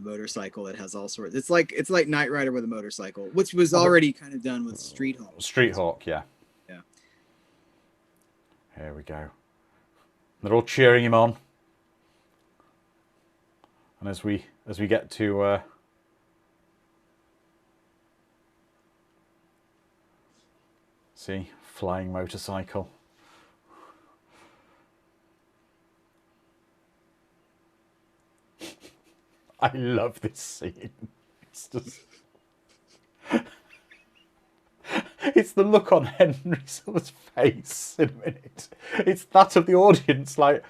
motorcycle that has all sorts. It's like Knight Rider with a motorcycle, which was already kind of done with Street Hawk. Street Hawk, yeah. Yeah. Here we go. They're all cheering him on. And as we get to see, flying motorcycle. I love this scene. It's just... It's the look on Henry Silver's face in a minute. It's that of the audience, like,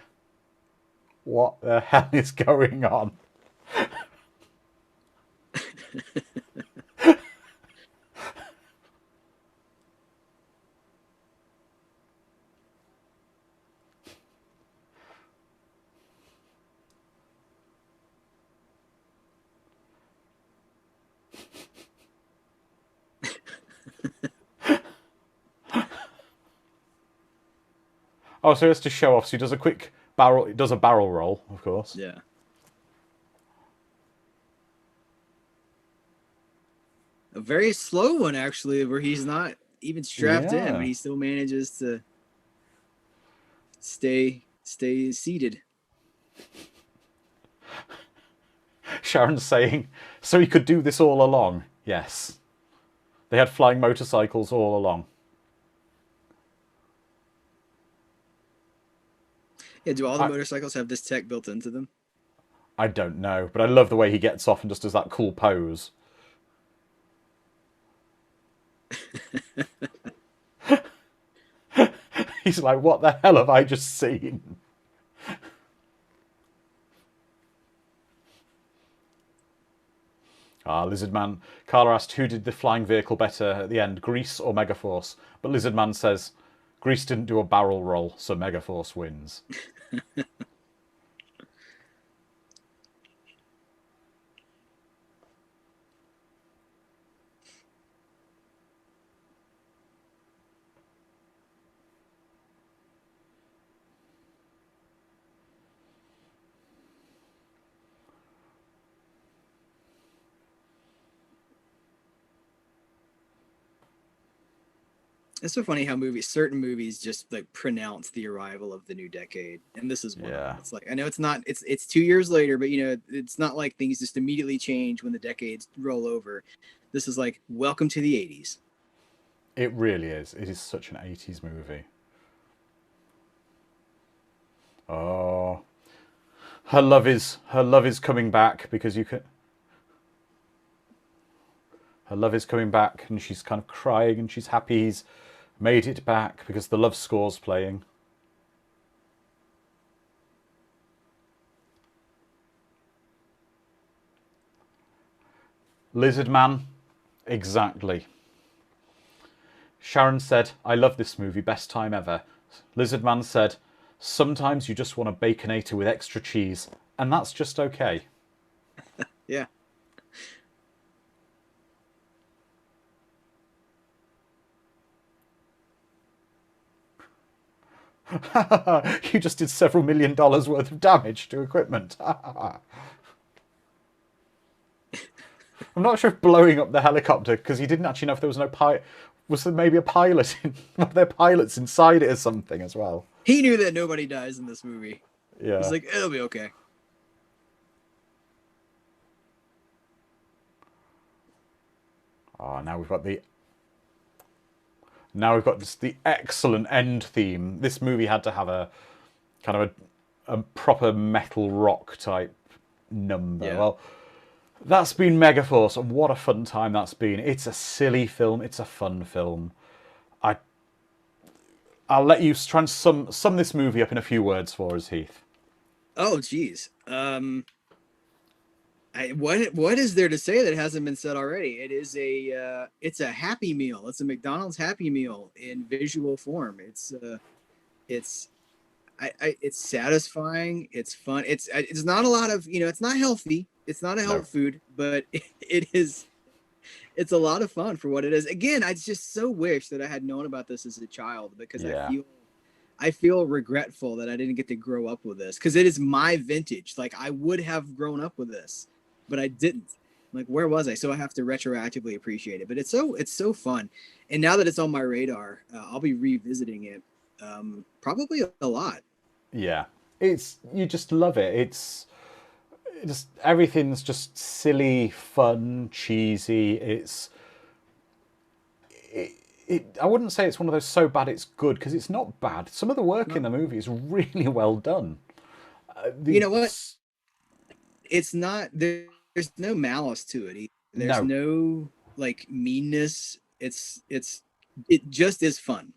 what the hell is going on? Oh, so it's to show off. So he does a quick barrel. He does a barrel roll, of course. Yeah. A very slow one, actually, where he's not even strapped in, but Yeah. he still manages to stay seated. Sharon's saying, so he could do this all along. Yes. They had flying motorcycles all along. Yeah, do all the I, motorcycles have this tech built into them? I don't know, but I love the way he gets off and just does that cool pose. He's like, what the hell have I just seen? Ah, Lizard Man. Carla asked who did the flying vehicle better at the end, Grease or Megaforce? But Lizard Man says Grease didn't do a barrel roll, so Megaforce wins. It's so funny how certain movies just like pronounce the arrival of the new decade, and this is one of them. Yeah. It's like I know it's 2 years later, but it's not like things just immediately change when the decades roll over. This is like welcome to the '80s. It really is. It is such an 80s movie. Oh. Her love is coming back because you can her love is coming back and she's kind of crying and she's happy he's made it back because the love score's playing. Lizard Man, exactly. Sharon said, I love this movie, best time ever. Lizard Man said, sometimes you just want a Baconator with extra cheese, and that's just okay. Yeah. You just did several $1 million worth of damage to equipment. I'm not sure if blowing up the helicopter, because he didn't actually know if there was no pilot. Was there maybe a pilot? Were there pilots inside it or something as well? He knew that nobody dies in this movie. He's Yeah. like, it'll be okay. Oh, now we've got just the excellent end theme. This movie had to have a kind of a proper metal rock type number. Yeah. Well, that's been Megaforce, and what a fun time that's been. It's a silly film. It's a fun film. I I'll let you try and sum this movie up in a few words for us, Heath. Oh, geez. What is there to say that hasn't been said already? It's a Happy Meal. It's a McDonald's Happy Meal in visual form. It's it's satisfying. It's fun. It's not a lot of it's not healthy. It's not a No. health food, but it is. It's a lot of fun for what it is. Again, I just so wish that I had known about this as a child because Yeah. I feel regretful that I didn't get to grow up with this because it is my vintage. Like I would have grown up with this, but I didn't. Like where was I? So I have to retroactively appreciate it. But it's so fun, and now that it's on my radar, I'll be revisiting it probably a lot. Yeah. You just love it. It's just everything's just silly, fun, cheesy. I wouldn't say it's one of those so bad it's good because it's not bad. Some of the work in the movie is really well done. You know what? It's not there's no malice to it either. There's No. no like meanness. It just is fun.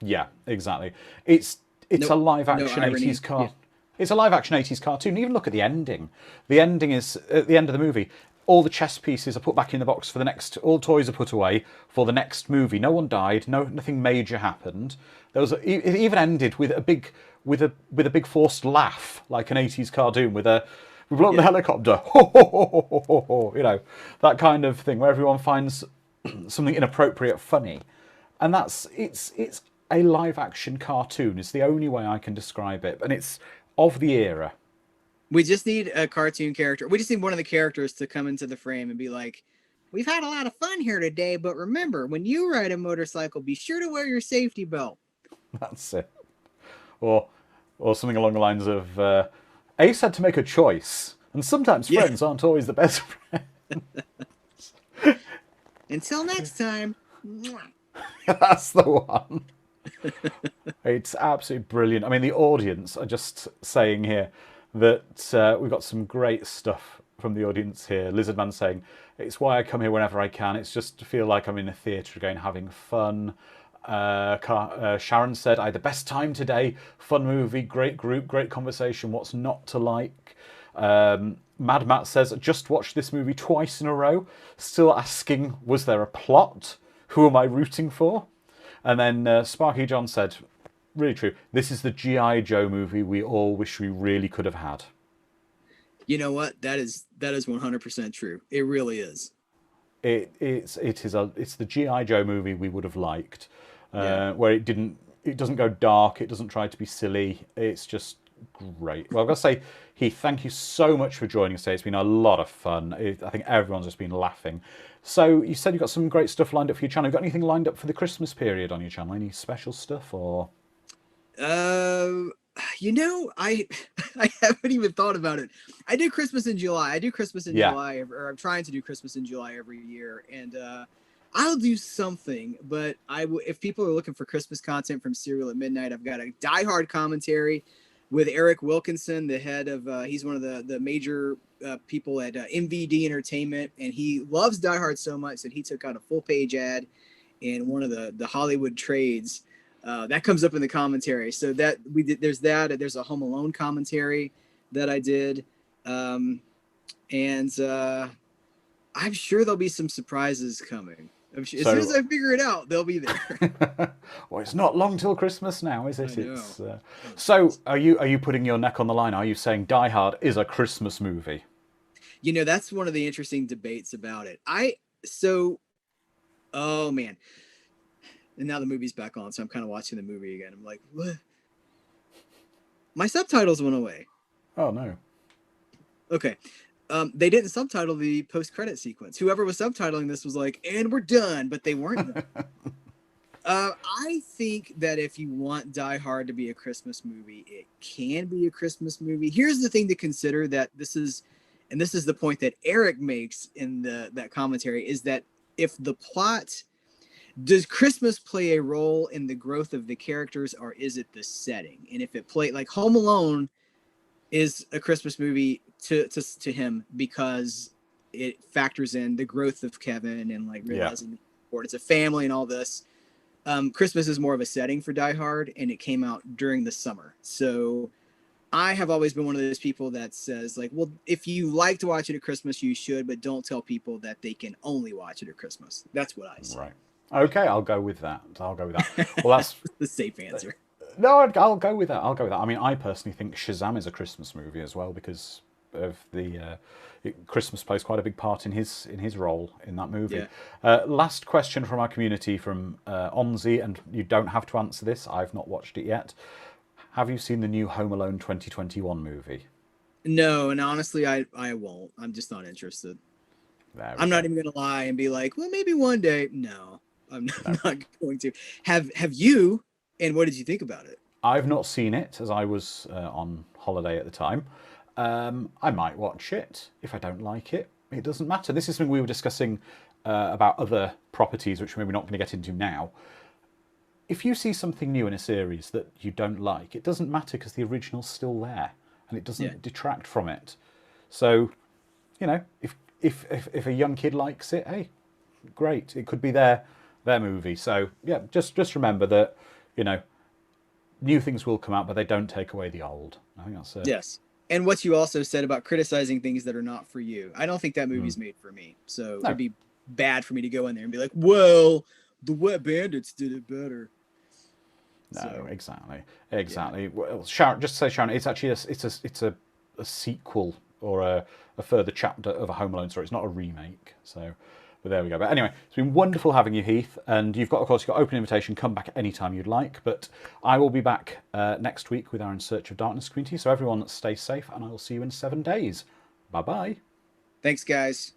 Yeah, exactly. It's No a live no action irony. 80s car. Yeah. It's a live-action 80s cartoon. Even look at the ending. The ending is, at the end of the movie, all the chess pieces are put back in the box for the next... All toys are put away for the next movie. No one died. Nothing major happened. It even ended with a big forced laugh, like an 80s cartoon, with a... We blew up the helicopter. Ho, ho, ho, ho, ho, ho, ho. You know, that kind of thing, where everyone finds something inappropriate funny. And it's a live-action cartoon. It's the only way I can describe it. And it's of the era. We just need a cartoon character. We just need one of the characters to come into the frame and be like, we've had a lot of fun here today, but remember, when you ride a motorcycle, be sure to wear your safety belt. That's it. Or something along the lines of, Ace had to make a choice, and sometimes friends aren't always the best friends. Until next time. That's the one. It's absolutely brilliant. I mean, the audience are just saying here that we've got some great stuff from the audience here. Lizardman saying, it's why I come here whenever I can. It's just to feel like I'm in a theatre again, having fun. Sharon said, I had the best time today. Fun movie, great group, great conversation. What's not to like? Mad Matt says, just watched this movie twice in a row. Still asking, was there a plot? Who am I rooting for? And then Sparky John said, really true, this is the G.I. Joe movie we all wish we really could have had. You know what? That is 100% true. It really is. It's the G.I. Joe movie we would have liked, where it doesn't go dark, it doesn't try to be silly, it's just great. Well, I've got to say, Heath, thank you so much for joining us today. It's been a lot of fun. I think everyone's just been laughing. So you said you've got some great stuff lined up for your channel. Have you got anything lined up for the Christmas period on your channel? Any special stuff or? You know, I haven't even thought about it. I do Christmas in July. July, or I'm trying to do Christmas in July every year, and I'll do something. But if people are looking for Christmas content from Serial at Midnight, I've got a Die Hard commentary with Eric Wilkinson, the head of he's one of the major people at MVD Entertainment, and he loves Die Hard so much that he took out a full page ad in one of the Hollywood trades. That comes up in the commentary. So that we did. There's a Home Alone commentary that I did, and I'm sure there'll be some surprises coming. As soon as I figure it out, they'll be there. Well, it's not long till Christmas now, is it? It's, so are you putting your neck on the line? Are you saying Die Hard is a Christmas movie? You know, that's one of the interesting debates about it. Oh man. And now the movie's back on, so I'm kind of watching the movie again. I'm like, what? My subtitles went away. Oh, no. Okay. They didn't subtitle the post-credit sequence. Whoever was subtitling this was like, and we're done, but they weren't done. I think that if you want Die Hard to be a Christmas movie, it can be a Christmas movie. Here's the thing to consider, that this is the point that Eric makes in that commentary, is that if the plot... Does Christmas play a role in the growth of the characters, or is it the setting? And if it like Home Alone is a Christmas movie to him because it factors in the growth of Kevin and like realizing it's a family and all this. Christmas is more of a setting for Die Hard, and it came out during the summer. So I have always been one of those people that says like, well, if you like to watch it at Christmas, you should, but don't tell people that they can only watch it at Christmas. That's what I say. Right. Okay, I'll go with that. Well, that's the safe answer. No, I'll go with that. I mean, I personally think Shazam is a Christmas movie as well, because of the Christmas plays quite a big part in his role in that movie. Last question from our community from Onzi, and you don't have to answer this. I've not watched it yet. Have you seen the new Home Alone 2021 movie? No, and honestly, I won't. I'm just not interested. I'm not even gonna lie and be like, well, maybe one day. No. I'm not going to. Have you? And what did you think about it? I've not seen it, as I was on holiday at the time. I might watch it. If I don't like it, it doesn't matter. This is something we were discussing about other properties, which maybe we're not going to get into now. If you see something new in a series that you don't like, it doesn't matter, because the original's still there, and it doesn't detract from it. So, you know, if a young kid likes it, hey, great. It could be their movie. So yeah, just remember that, you know, new things will come out, but they don't take away the old. I think that's it. Yes. And what you also said about criticizing things that are not for you. I don't think that movie's made for me. So No. it'd be bad for me to go in there and be like, well, the Wet Bandits did it better. No, So, exactly. Well, Sharon, just to say, Sharon, it's actually it's a sequel or a further chapter of a Home Alone story. It's not a remake. So, but there we go. But anyway, it's been wonderful having you, Heath. And you've got, of course, you've got open invitation. Come back anytime you'd like. But I will be back next week with our In Search of Darkness community. So everyone, stay safe, and I will see you in 7 days. Bye bye. Thanks, guys.